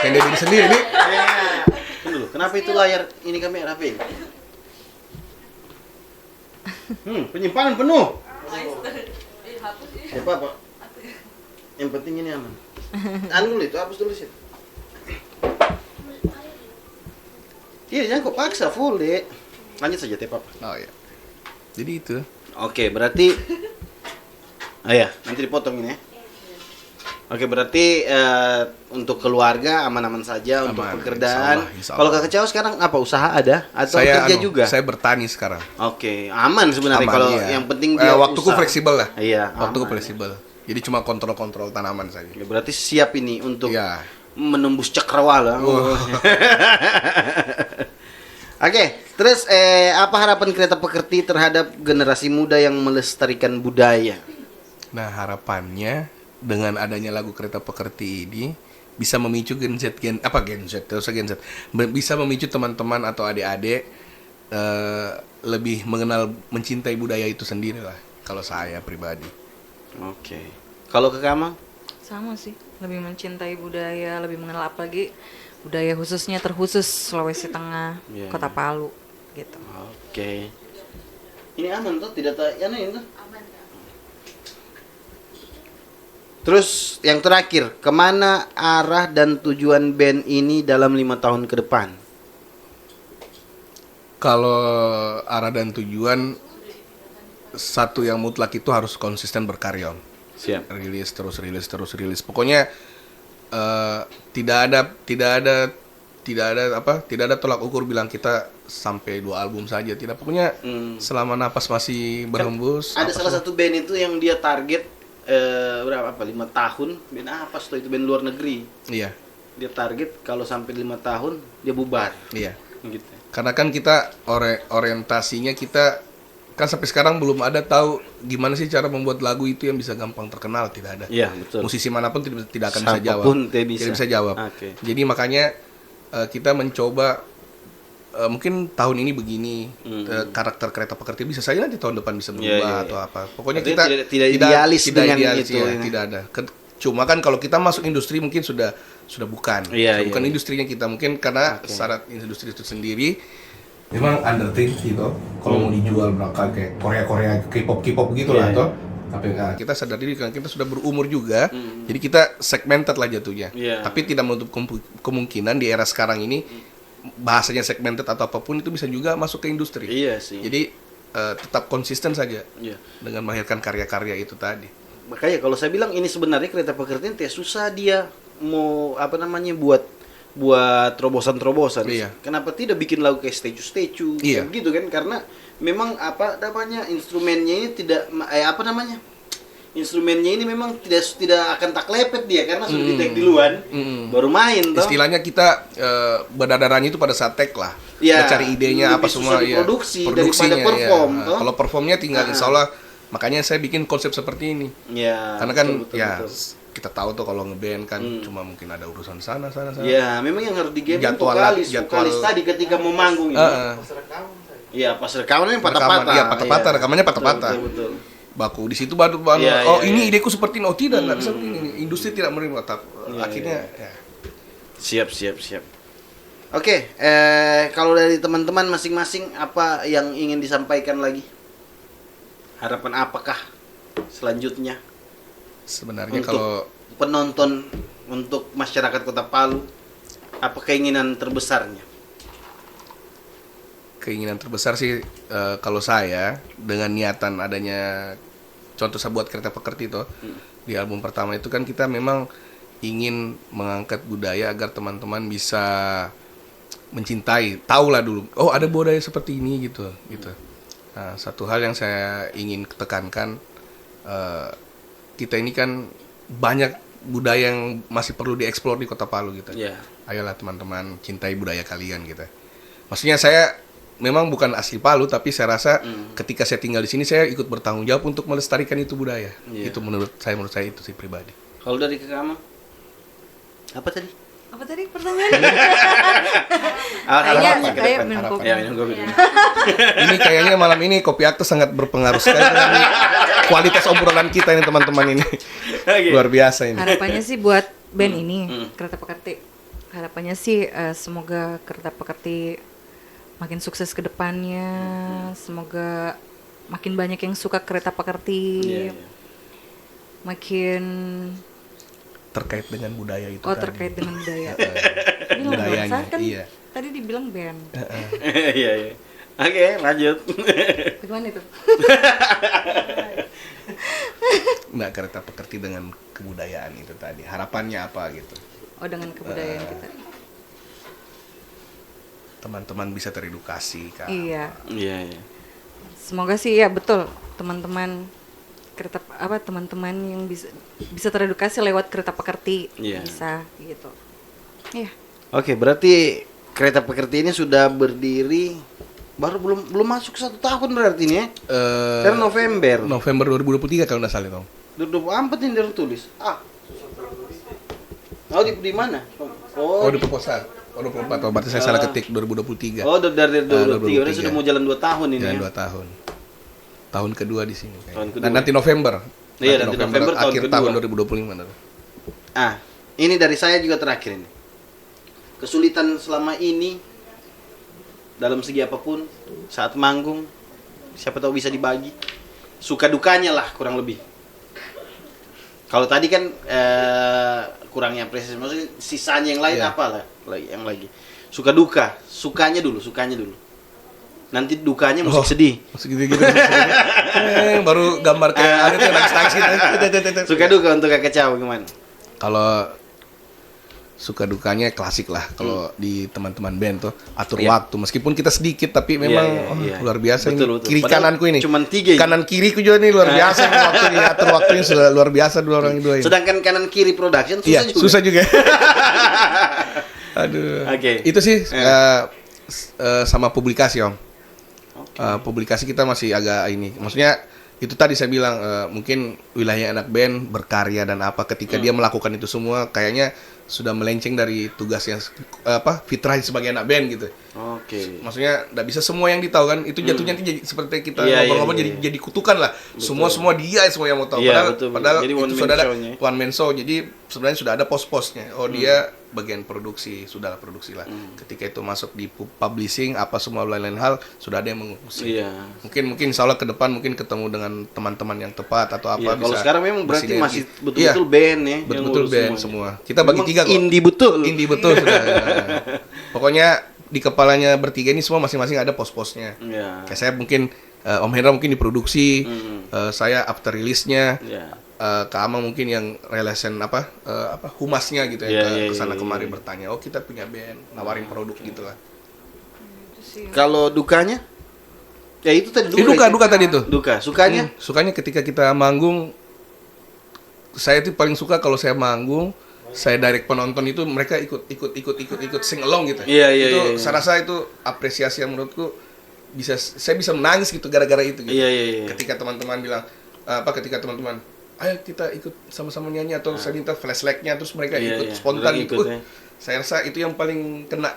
Kayak dia diri sendiri nih.
Tunggu dulu. Kenapa itu layar ini kamera HP? Penyimpanan penuh. Siapa Pak? Yang penting ini aman. Anu dulu itu, hapus dulu sih. Iya, jangan kok paksa full, Dek. Lanjut saja, Teh, Papa.
Oh ya. Jadi itu.
Oke, berarti nanti dipotong ini ya. Oke, berarti untuk keluarga aman-aman saja, untuk
Aman,
pekerjaan.
insya Allah.
Kalau Kakak Caos sekarang apa usaha ada atau kerja juga?
Saya bertani sekarang.
Oke, aman sebenarnya
Aman,
kalau
iya.
yang penting dia
waktuku
usaha.
fleksibel lah.
Iya,
Waktuku
aman.
fleksibel. Jadi cuma kontrol tanaman saja.
Ya, berarti siap ini untuk
Iya.
menembus cakrawala.
Oh.
Oke, terus apa harapan Kereta Pekerti terhadap generasi muda yang melestarikan budaya?
Nah, harapannya dengan adanya lagu Kereta Pekerti ini bisa memicu Gen Z bisa memicu teman-teman atau adik-adik lebih mengenal mencintai budaya itu sendiri lah kalau saya pribadi.
Oke. Kalau ke Kamang?
Sama sih, lebih mencintai budaya, lebih mengenal apalagi budaya khususnya terkhusus Sulawesi Tengah,
Iya,
Kota Palu gitu.
Oke. Ini aman tuh, tidak ini tuh. Terus yang terakhir, kemana arah dan tujuan band ini dalam 5 tahun ke depan?
Kalau arah dan tujuan satu yang mutlak itu harus konsisten berkarya.
Siap.
Rilis terus. Pokoknya tidak ada tolak ukur bilang kita sampai 2 album saja. Tidak, pokoknya selama napas masih berhembus.
Ada salah satu band itu yang dia target berapa 5 tahun, band apa tuh itu, band luar negeri.
Iya.
Dia target kalau sampai 5 tahun dia bubar.
Iya.
Gitu.
Karena kan kita orientasinya kita kan sampai sekarang belum ada tahu gimana sih cara membuat lagu itu yang bisa gampang terkenal, tidak ada.
Iya, betul.
Musisi manapun tidak akan bisa jawab.
Siapapun tidak bisa.
jawab.
Oke.
Jadi makanya kita mencoba mungkin tahun ini begini karakter Kereta Pekerti, bisa saja nanti tahun depan bisa berubah atau apa. Pokoknya
Berarti
kita
tidak idealis dengan
idealis,
itu,
ya,
ya.
tidak ada. Cuma kan kalau kita masuk industri mungkin sudah bukan.
Iya,
Bukan
iya.
industrinya kita mungkin karena syarat industri itu sendiri memang undertake gitu. Kalau mau dijual berangkat kayak Korea K-pop gitu lah
Iya,
toh. Tapi kita sadar diri kan kita sudah berumur juga. Jadi kita segmented lah jatuhnya.
Iya.
Tapi tidak menutup kemungkinan di era sekarang ini bahasanya segmented atau apapun itu bisa juga masuk ke industri.
Iya sih.
Jadi tetap konsisten saja
Iya.
dengan melahirkan karya-karya itu tadi.
Makanya kalau saya bilang ini sebenarnya Kereta Pekerti itu susah dia mau buat terobosan-terobosan.
Iya.
Kenapa tidak bikin lagu kayak statue
Iya.
gitu kan? Karena memang instrumennya ini tidak instrumennya ini memang tidak akan tak lepet dia karena sudah di-take duluan baru main toh.
Istilahnya kita berdadaranya itu pada saat take lah.
Iya,
Mencari idenya
lebih
apa semua
susah diproduksi daripada
Produksinya,
perform,
ya.
toh.
Kalau performnya tinggal insya Allah. Makanya saya bikin konsep seperti ini.
Ya,
Karena kan
betul.
kita tahu tuh kalau ngeband kan cuma mungkin ada urusan sana.
Ya, memang yang harus digambar
Jadwal-
vokalis tadi ketika mau manggung ini. Iya, pas rekaman ini patah-patah.
Iya, patah-patah, rekamannya patah-patah.
Betul.
Baku di situ baru
Iya,
ini
iya.
ideku seperti ini. Oh tidak, nggak bisa begini. Industri tidak menerima. Akhirnya ya.
Siap. Oke, kalau dari teman-teman masing-masing apa yang ingin disampaikan lagi? Harapan apakah selanjutnya
Sebenarnya
untuk
kalau
penonton, untuk masyarakat Kota Palu, apa keinginan terbesarnya?
keinginan terbesar sih kalau saya dengan niatan adanya contoh saya buat Kereta Pekerti itu di album pertama itu kan kita memang ingin mengangkat budaya agar teman-teman bisa mencintai, tahulah dulu oh ada budaya seperti ini gitu. Nah, satu hal yang saya ingin tekankan kita ini kan banyak budaya yang masih perlu dieksplor di Kota Palu gitu.
Ya.
Ayolah teman-teman cintai budaya kalian gitu. Maksudnya saya memang bukan asli Palu tapi saya rasa ketika saya tinggal di sini saya ikut bertanggung jawab untuk melestarikan itu budaya.
Iya.
Itu menurut saya itu sih pribadi.
Kalau dari Kakak apa tadi?
Apa tadi pertanyaannya? Kayak minum kopi.
Ya, minum kopi.
Ini kayaknya malam ini Kopi Akte sangat berpengaruh sekali dengan kualitas obrolan kita ini teman-teman ini.
Oke.
Luar biasa ini.
Harapannya sih buat band ini Kereta Pekerti harapannya sih semoga Kereta Pekerti makin sukses ke depannya. Semoga makin banyak yang suka Kereta Pekerti.
Iya, iya.
Makin
Terkait dengan budaya itu
terkait dengan budaya. Bilang
Budayanya,
bangsa kan
iya.
tadi dibilang band.
Iya, iya. Oke, lanjut.
Gimana itu?
Nggak, Kereta Pekerti dengan kebudayaan itu tadi. Harapannya apa gitu?
Oh, dengan kebudayaan kita.
Teman-teman bisa teredukasi kan.
Iya.
Iya, iya.
Semoga sih ya betul teman-teman teman-teman yang bisa teredukasi lewat Kereta Pekerti
Iya.
bisa gitu. Iya.
Oke, berarti Kereta Pekerti ini sudah berdiri baru belum masuk 1 tahun berarti ini ya? Karena November.
November 2023 kalau nggak salah Tom.
24 ini tertulis. Oh, di mana?
Oh, di proposal. Oh, 24. Oh, berarti saya salah ketik 2023.
Oh, dari 2023. Udah
2023.
sudah mau jalan 2 tahun ini.
Jalan
Ya?
2 tahun. Tahun kedua di sini.
Tahun kedua.
Dan nanti November.
Iya, nanti November tahun
akhir
kedua.
tahun 2025. Nanti.
Ini dari saya juga terakhir ini. Kesulitan selama ini dalam segi apapun saat manggung, siapa tahu bisa dibagi. Suka dukanya lah kurang lebih. Kalau tadi kan kurangnya apresiasi, maksudnya sisanya yang lain
Iya.
apa lah yang lagi. Suka duka, sukanya dulu. Nanti dukanya musik sedih.
Segitu-gitu. Baru gambar kayak ada tuh nangis-nangis gitu.
Suka duka untuk Kakak Cao gimana?
Kalau suka dukanya klasik lah kalau di teman-teman band tuh atur
Iya.
waktu meskipun kita sedikit tapi memang
Iya.
luar biasa
Betul,
ini
betul.
kiri
Padahal
kananku ini
cuman 3 ini.
kanan kiriku juga nih luar biasa nih waktunya atur waktunya sudah luar biasa dua orang dua ini.
Sedangkan kanan kiri production susah
Iya,
juga.
susah juga. Aduh.
Oke.
Itu sih sama publikasi Om. Publikasi kita masih agak ini. Maksudnya itu tadi saya bilang mungkin wilayah anak band berkarya dan apa ketika dia melakukan itu semua kayaknya sudah melenceng dari tugasnya fitrah sebagai anak band gitu.
Oke.
Maksudnya nggak bisa semua yang ditahu kan itu jatuhnya nanti jadi seperti kita
Iya,
ngomong-ngomong
iya, iya.
jadi kutukan lah. Semua dia semua yang mau tahu.
Iya,
Padahal,
betul. Jadi one
itu
man
sudah ada
show-nya.
one man show. Jadi sebenarnya sudah ada pos-posnya. Oh dia bagian produksi, sudah produksi lah. Ketika itu masuk di publishing apa semua lain-lain hal sudah ada yang mengurusi.
Iya.
Mungkin insya Allah ke depan mungkin ketemu dengan teman-teman yang tepat atau apa
Iya, kalau sekarang memang berarti
bersinergi.
masih betul-betul
Iya,
band ya. yang
betul-betul
ngurus
band
semuanya.
semua. Kita bagi
Memang
3 kok.
Indie betul.
Indie betul sudah. Pokoknya di kepalanya bertiga ini semua masing-masing ada pos-posnya.
Iya.
Kayak saya mungkin Om Hendra mungkin di produksi, saya after release-nya,
Iya.
Kak Amang mungkin yang relation humasnya gitu ya,
Iya,
ke sana
iya,
kemari
iya.
bertanya, oh kita punya band, nawarin produk gitu lah.
Kalau dukanya? Ya itu tadi
Duka tadi tuh.
Duka. Sukanya?
Sukanya ketika kita manggung, saya tuh paling suka kalau saya manggung, saya direct penonton itu mereka ikut sing along gitu.
Iya, iya,
Itu
iya.
saya rasa itu apresiasi yang menurutku saya bisa menangis gitu gara-gara itu gitu.
Iya, iya, iya.
Ketika teman-teman bilang ketika teman-teman ayo kita ikut sama-sama nyanyi atau saya minta flashlight-nya terus mereka
Iya,
ikut
iya.
spontan
Mereka
gitu.
ikut, ya.
Saya rasa itu yang paling kena.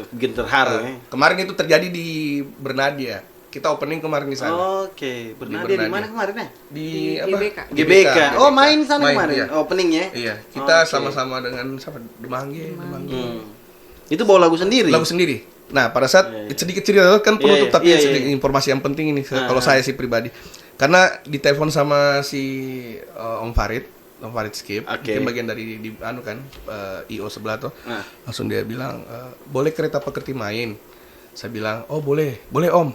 Bikin terharu ya.
Kemarin itu terjadi di Bernadia. Kita opening kemarin di sana.
Oke, Bernadia di mana kemarin ya?
Di
GBK.
GBK. Oh, main sana
Main,
kemarin.
iya.
Openingnya.
Iya, kita
Oke.
sama-sama dengan siapa? Demangge.
Itu bawa lagu sendiri.
Lagu sendiri. Nah, pada saat
Iya, iya.
sedikit cerita kan penutup
Iya,
tapi
iya,
sedikit
iya.
informasi yang penting ini kalau saya sih pribadi. Karena ditelepon sama si Om Farid Skip,
Oke.
mungkin bagian dari IO sebelah tuh.
Nah.
Langsung dia bilang, "Boleh Kereta Pekerti main?" Saya bilang, "Oh, boleh. Boleh, Om."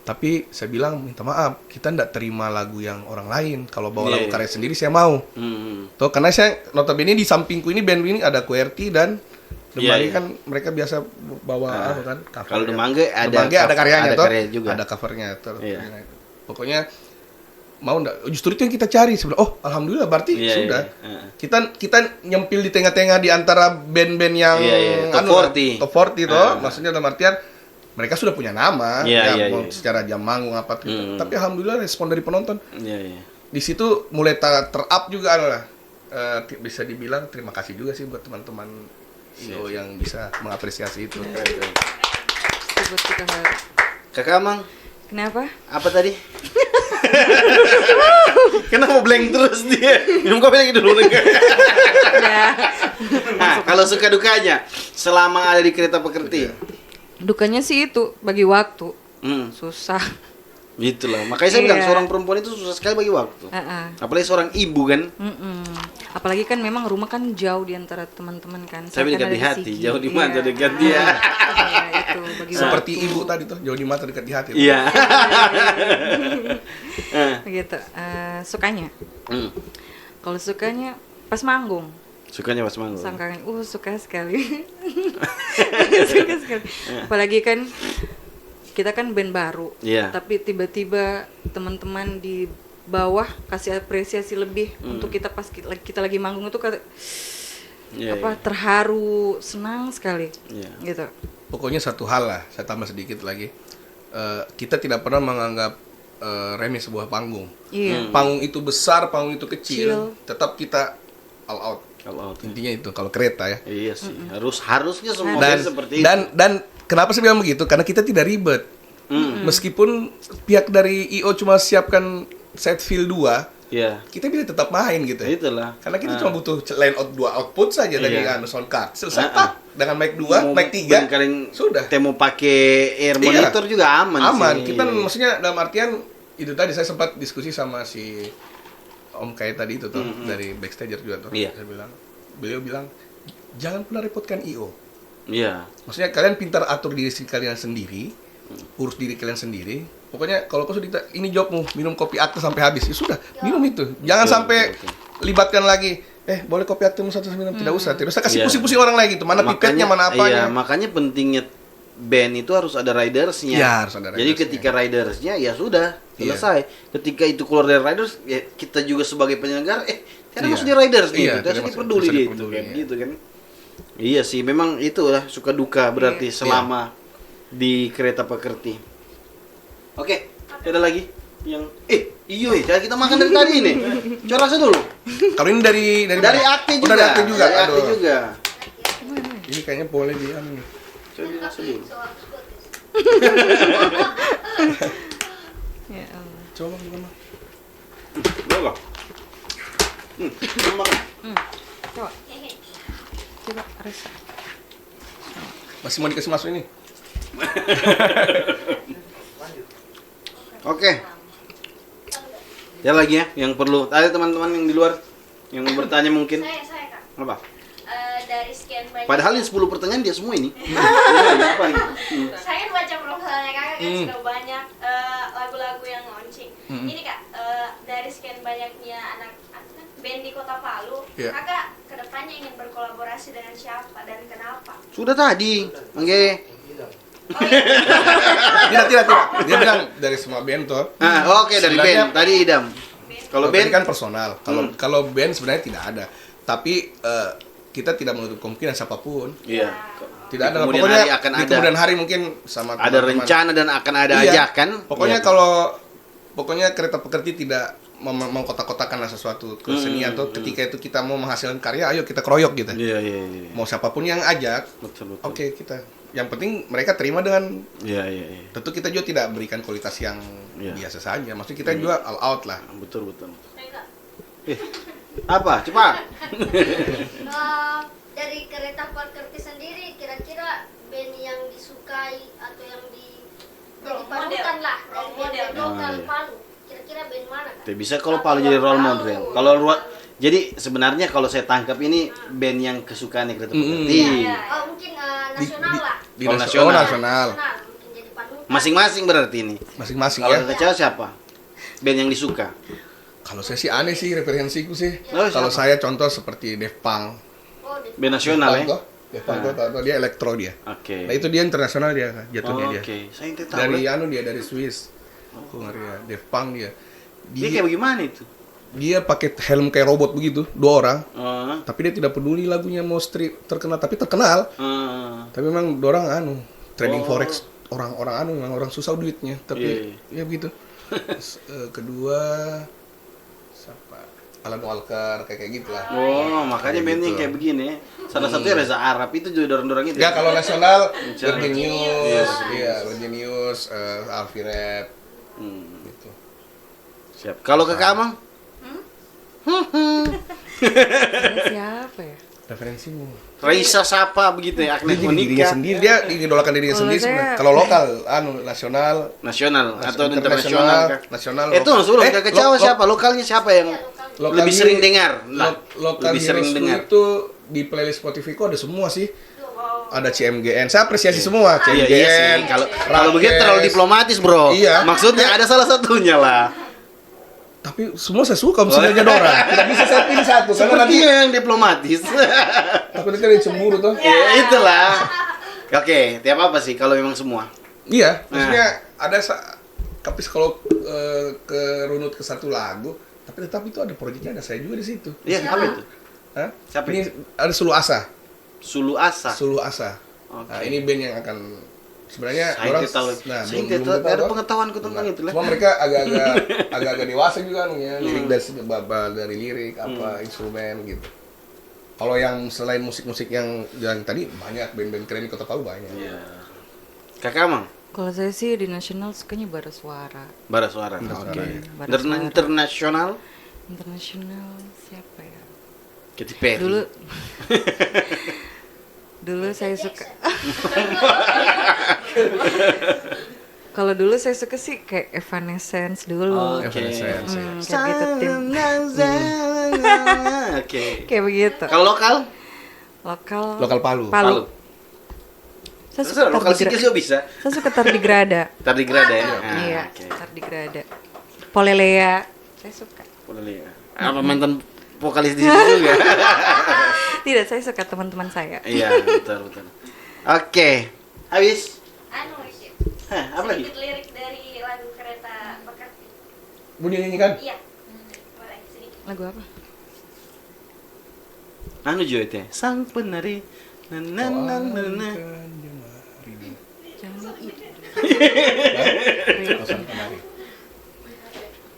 Tapi saya bilang, "Minta maaf, kita ndak terima lagu yang orang lain. Kalau bawa
Iya,
lagu
iya.
karya sendiri saya mau." Tuh, karena saya notabene di sampingku ini band ini ada QWERTY dan Demangge
Iya.
kan mereka biasa bawa apa kan cover.
Kalau Demangge ada
Demangge ada karyanya
ada
toh.
karya juga.
Ada covernya tuh.
Iya.
Pokoknya mau ndak justru itu yang kita cari sebenarnya. Oh, alhamdulillah berarti
Iya,
sudah.
iya.
Kita nyempil di tengah-tengah di antara band-band yang
Iya, iya. Top 40.
top 40 toh. Maksudnya dalam artian mereka sudah punya nama
Iya, iya,
mau
iya.
secara jam manggung apa gitu. Tapi alhamdulillah respon dari penonton
Iya, iya.
di situ mulai ter-up juga adalah bisa dibilang terima kasih juga sih buat teman-teman IO yang bisa mengapresiasi itu.
Itu buat kita harus.
Kakak Amang,
Kenapa?
apa tadi? Kenapa blank terus dia? Minum kopi lagi dulu.
Ya,
Nah, kalau suka dukanya selama ada di kereta pekerti.
Dukanya sih itu bagi waktu.
Hmm,
Susah.
gitu lah. Makanya saya bilang
Iya.
seorang perempuan itu susah sekali bagi waktu.
Heeh.
Apalagi seorang ibu kan.
Mm-mm. Apalagi kan memang rumah kan jauh di antara teman-teman kan.
Tapi
Saya
dekat
kan
di
ada
hati,
Sigi.
jauh di mata,
Iya.
dekat dia.
Iya, itu bagi
Seperti
waktu.
ibu tadi tuh, jauh di mata dekat di hati.
Iya.
Gitu. Sukanya.
Hmm,
Kalau sukanya pas manggung.
sukanya pas manggung.
Sangkangan, suka sekali. Suka sekali. Apalagi kan kita kan band baru.
Iya.
Tapi tiba-tiba teman-teman di bawah kasih apresiasi lebih untuk kita pas kita lagi manggung itu
Iya, iya.
terharu, senang sekali.
Iya.
Gitu.
Pokoknya satu hal lah, saya tambah sedikit lagi. Kita tidak pernah menganggap remeh sebuah panggung.
Iya.
Panggung itu besar, panggung itu kecil,
Kecil.
tetap kita all out.
Kalau
Intinya itu kalau kereta ya.
iya sih, harusnya semua
Dan
band seperti
dan kenapa saya bilang begitu? Karena kita tidak ribet. Meskipun pihak dari IO cuma siapkan set fill 2,
itu. Iya.
kita bisa tetap main gitu.
Itulah.
Karena kita cuma butuh line out 2 output saja dari
Iya.
sound card. Selesai tak? Dengan mic 2, mic 3 sudah.
Kita mau pakai air monitor juga aman
Aman.
sih.
Kita maksudnya dalam artian itu tadi saya sempat diskusi sama si Om kayak tadi itu tuh dari backstager juga tuh.
Iya.
Beliau bilang jangan pernah repotkan IO.
Iya.
Maksudnya kalian pintar atur diri kalian sendiri, urus diri kalian sendiri. Pokoknya kalau kau sudah ini jobmu, minum kopi akte sampai habis. Ya sudah, minum itu. Jangan
Betul,
sampai
betul.
libatkan lagi. Boleh kopi akte satu minum, tidak usah. Tidak usah kasih
Iya.
pusing-pusing orang lagi itu. Mana pipetnya, mana
Iya,
apanya.
makanya pentingnya band itu harus ada ridersnya.
Iya, harus ada
Jadi
ridersnya.
ketika ridersnya ya sudah
Iya.
selesai. Ketika itu keluar dari riders, ya kita juga sebagai penyelenggara,
Iya.
harus di riders nih.
Iya,
Kita
tidak
harus
masuk-
peduli
bisa
gitu
dipeduli,
kan,
iya.
gitu kan. Iya sih, memang itulah suka duka berarti selama di kereta pekerti. Oke, ada lagi yang iya kita makan dari tadi nih. Coba rasa dulu.
Kalau ini dari
Dari
mana?
Akte
Oh,
juga.
dari Akte juga.
Dari Akte
Aduh.
juga.
Ini kayaknya boleh di anu nih.
Coba dirasa dulu.
Ya Allah.
Coba gimana?
Boleh nggak? Makan.
Coba. Coba rasa.
Masih mau dikasih masuk ini?
Oke. Ya lagi ya, yang perlu. Ada teman-teman yang di luar yang mau bertanya mungkin.
Saya Kak.
Apa?
Dari sekian banyak.
Padahal yang 10 pertanyaan dia semua ini. Apa ini?
Saya baca profilnya Kakak kan sudah banyak lagu-lagu yang launching. Ini Kak, dari sekian banyaknya anak band di Kota Palu,
Iya.
Kakak kedepannya ingin berkolaborasi dengan siapa dan kenapa?
Sudah tadi. Oke.
Oh iya,
Tidak. Dia bilang dari semua band tuh.
Oke dari
Sebenarnya-
band. Tadi Idam. Kalau
Tadi
band
kan personal. Kalau band sebenarnya tidak ada. Tapi kita tidak menutup kemungkinan siapapun.
iya.
Tidak
Di
ada.
kemudian
Pokoknya
hari akan
di
ada.
kemudian hari mungkin sama
Ada
teman-teman.
rencana dan akan ada
Iya.
ajakan.
Pokoknya
Iya.
kalau kereta pekerti tidak mengkotak-kotakan sesuatu kesenian tuh ketika itu kita mau menghasilkan karya, ayo kita keroyok gitu.
Iya.
Mau siapapun yang ajak,
Betul.
oke kita. Yang penting mereka terima dengan
Iya.
tentu kita juga tidak berikan kualitas yang
Iya.
biasa saja. Maksudnya kita juga all out lah.
Betul.
saya Kak.
Apa? Cepat.
Dari kereta pekerti sendiri kira-kira band yang disukai atau yang
Role
dipadukan
model.
lah
Role
dari
model.
band lokal
iya.
Palu, kira-kira band mana?
Tidak bisa kalau Palu jadi role model. Kalau jadi sebenarnya kalau saya tangkap ini band yang kesukaan kereta pekerti.
Iya.
Oh mungkin nasional lah.
Di
Oh,
nasional.
nasional.
Nasional.
Nasional mungkin jadi panutan.
Masing-masing berarti ini.
Masing-masing
Kalau
ya.
Kakak Cewek siapa? Band yang disuka.
Kalau saya sih aneh sih referensiku sih.
Oh,
Kalau
siapa?
saya contoh seperti Def Punk.
Oh,
Band nasional ya.
Def Punk tuh, tahu dia elektro dia.
Oke.
Nah itu dia internasional dia jatuhnya
Oh,
dia.
Oke, saya tidak tahu.
Dari
lah.
dia dari Swiss. Aku ngeri ya. Def Punk dia.
Dia kayak bagaimana itu?
Dia pakai helm kayak robot begitu, 2 orang.
Oh,
Tapi dia tidak peduli lagunya mau terkenal, tapi terkenal. Tapi memang orang trading forex orang-orang memang orang susah duitnya. Tapi ya begitu. Terus, kedua siapa? Alan Walker kayak gitu lah.
Oh, makanya bandnya
gitu.
kayak begini. Salah satunya Reza Arab itu juga dorong-dorong itu.
Ya kalau nasional
Mencari.
Virginius, iya Virginius, Alfie Rap,
Hmm,
gitu.
siap. Kalau Kakak Amang?
Siapa ya?
Referensimu.
Raisa siapa begitu ya? Agnes
Dia jadi dirinya
Monica.
sendiri, dia idolakan dirinya
Kalau
sendiri
saya-
sebenarnya. Kalau lokal, nasional,
Nasional atau
internasional,
internasional kah?
nasional.
Itu
lokal.
sebelum Kakak Jawa
lo-
siapa? Lokalnya siapa yang
lokal
lebih
hero-
sering dengar? Lah,
lokal
lebih sering
heroesku
dengar.
itu di playlist Spotify ada semua sih. Ada CMGN. Saya apresiasi semua
Iya,
CMGN.
iya sih. Kalau begitu
Rakes.
terlalu diplomatis, Bro.
Iya.
Maksudnya ada salah satunya lah.
Tapi semua saya suka musiknya Dora. Tidak bisa saya pilih satu karena nanti
Sepertinya yang diplomatis.
takut nanti ada yang cemburu tuh.
Ya, itulah. Oke, tiap apa sih kalau memang semua?
Iya,
Nah.
maksudnya tapi kalau kerunut ke satu lagu, tapi tetap itu ada proyeknya, ada saya juga di situ.
Iya, apa itu?
Hah?
Siapa
Ini
itu?
ada Sulu Asa.
Sulu Asa.
Sulu Asa.
Oke.
Nah, ini band yang akan sebenarnya
Saya tidak tahu.
nah,
Saya
belum
tidak
tahu
ada
toh.
pengetahuanku tentang
Nah,
itu lah.
Cuma mereka agak-agak dewasa juga ya, lirik dari lirik instrumen gitu. Kalau yang selain musik-musik yang tadi banyak band-band keren di Kota Palu banyak.
Iya. Kakak Mang,
Kalau saya sih di nasional sukanya bara suara.
bara suara.
Bara
Oke.
suara, ya.
Bara suara.
Internasional,
Internasional siapa ya?
Katy Perry.
Dulu dulu saya suka. Kalau dulu saya suka sih kayak Evanescence dulu.
Oke.
Evanescence, ya.
Kayak gitu tim.
Oke.
Kayak begitu.
Kalau lokal?
Lokal Palu.
Palu.
Saya suka
Terserah, lokal Sikis juga bisa.
Saya suka Tardigrada.
Tardigrada ya. Ah,
Iya,
oke.
Tardigrada. Polelea. Saya suka.
Boleh lihat. Apa mantan vokalis di situ juga?
Tidak, saya suka teman-teman saya.
Iya, betul betul. Oke. Habis.
Anu sih.
Hah, apa lagi?
Sedikit lirik dari lagu Kereta Pekerti.
Budi nyanyikan?
Iya. Boleh sedikit.
Lagu apa?
Anu juga itu ya. Sang penari. Na na na na na.
Jangan itu.
Sang penari.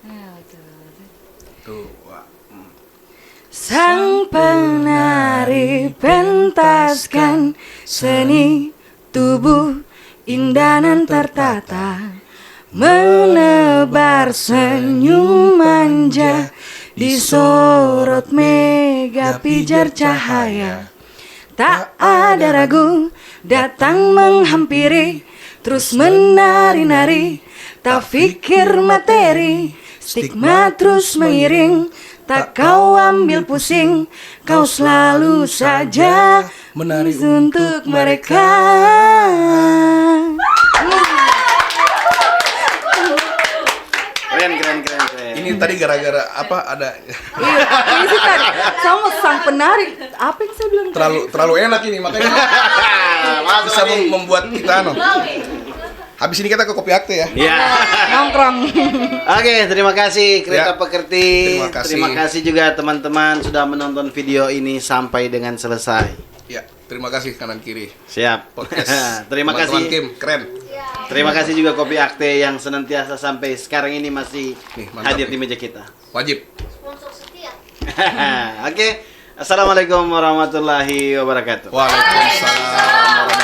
Nah, tuh.
Tuh, wah.
Sang penari pentaskan seni tubuh indah dan tertata, menebar senyum manja disorot mega pijar cahaya. Tak ada ragu datang menghampiri, terus menari-nari, tak pikir materi, stigma terus mengiring. Tak kau ambil pusing, kau selalu saja
Menari
untuk mereka.
Keren keren keren keren.
Ini tadi gara-gara apa ada
Iya, ini sih tadi sama sang penari. Apa yang saya bilang?
terlalu enak ini makanya bisa membuat kita habis ini kita ke Kopi Akte ya.
Iya.
Nongkrong.
Oke, terima kasih Kereta
Ya.
Pekerti.
Terima kasih.
Terima kasih juga teman-teman sudah menonton video ini sampai dengan selesai.
Ya, terima kasih kanan kiri.
Siap.
Podcast.
Terima
Teman-teman
kasih.
Kim, keren.
Terima kasih juga Kopi Akte yang senantiasa sampai sekarang ini masih
Nih, mantap
hadir
nih.
di meja kita.
Wajib.
Sponsor setia.
Oke. Assalamualaikum warahmatullahi wabarakatuh.
Waalaikumsalam warahmatullahi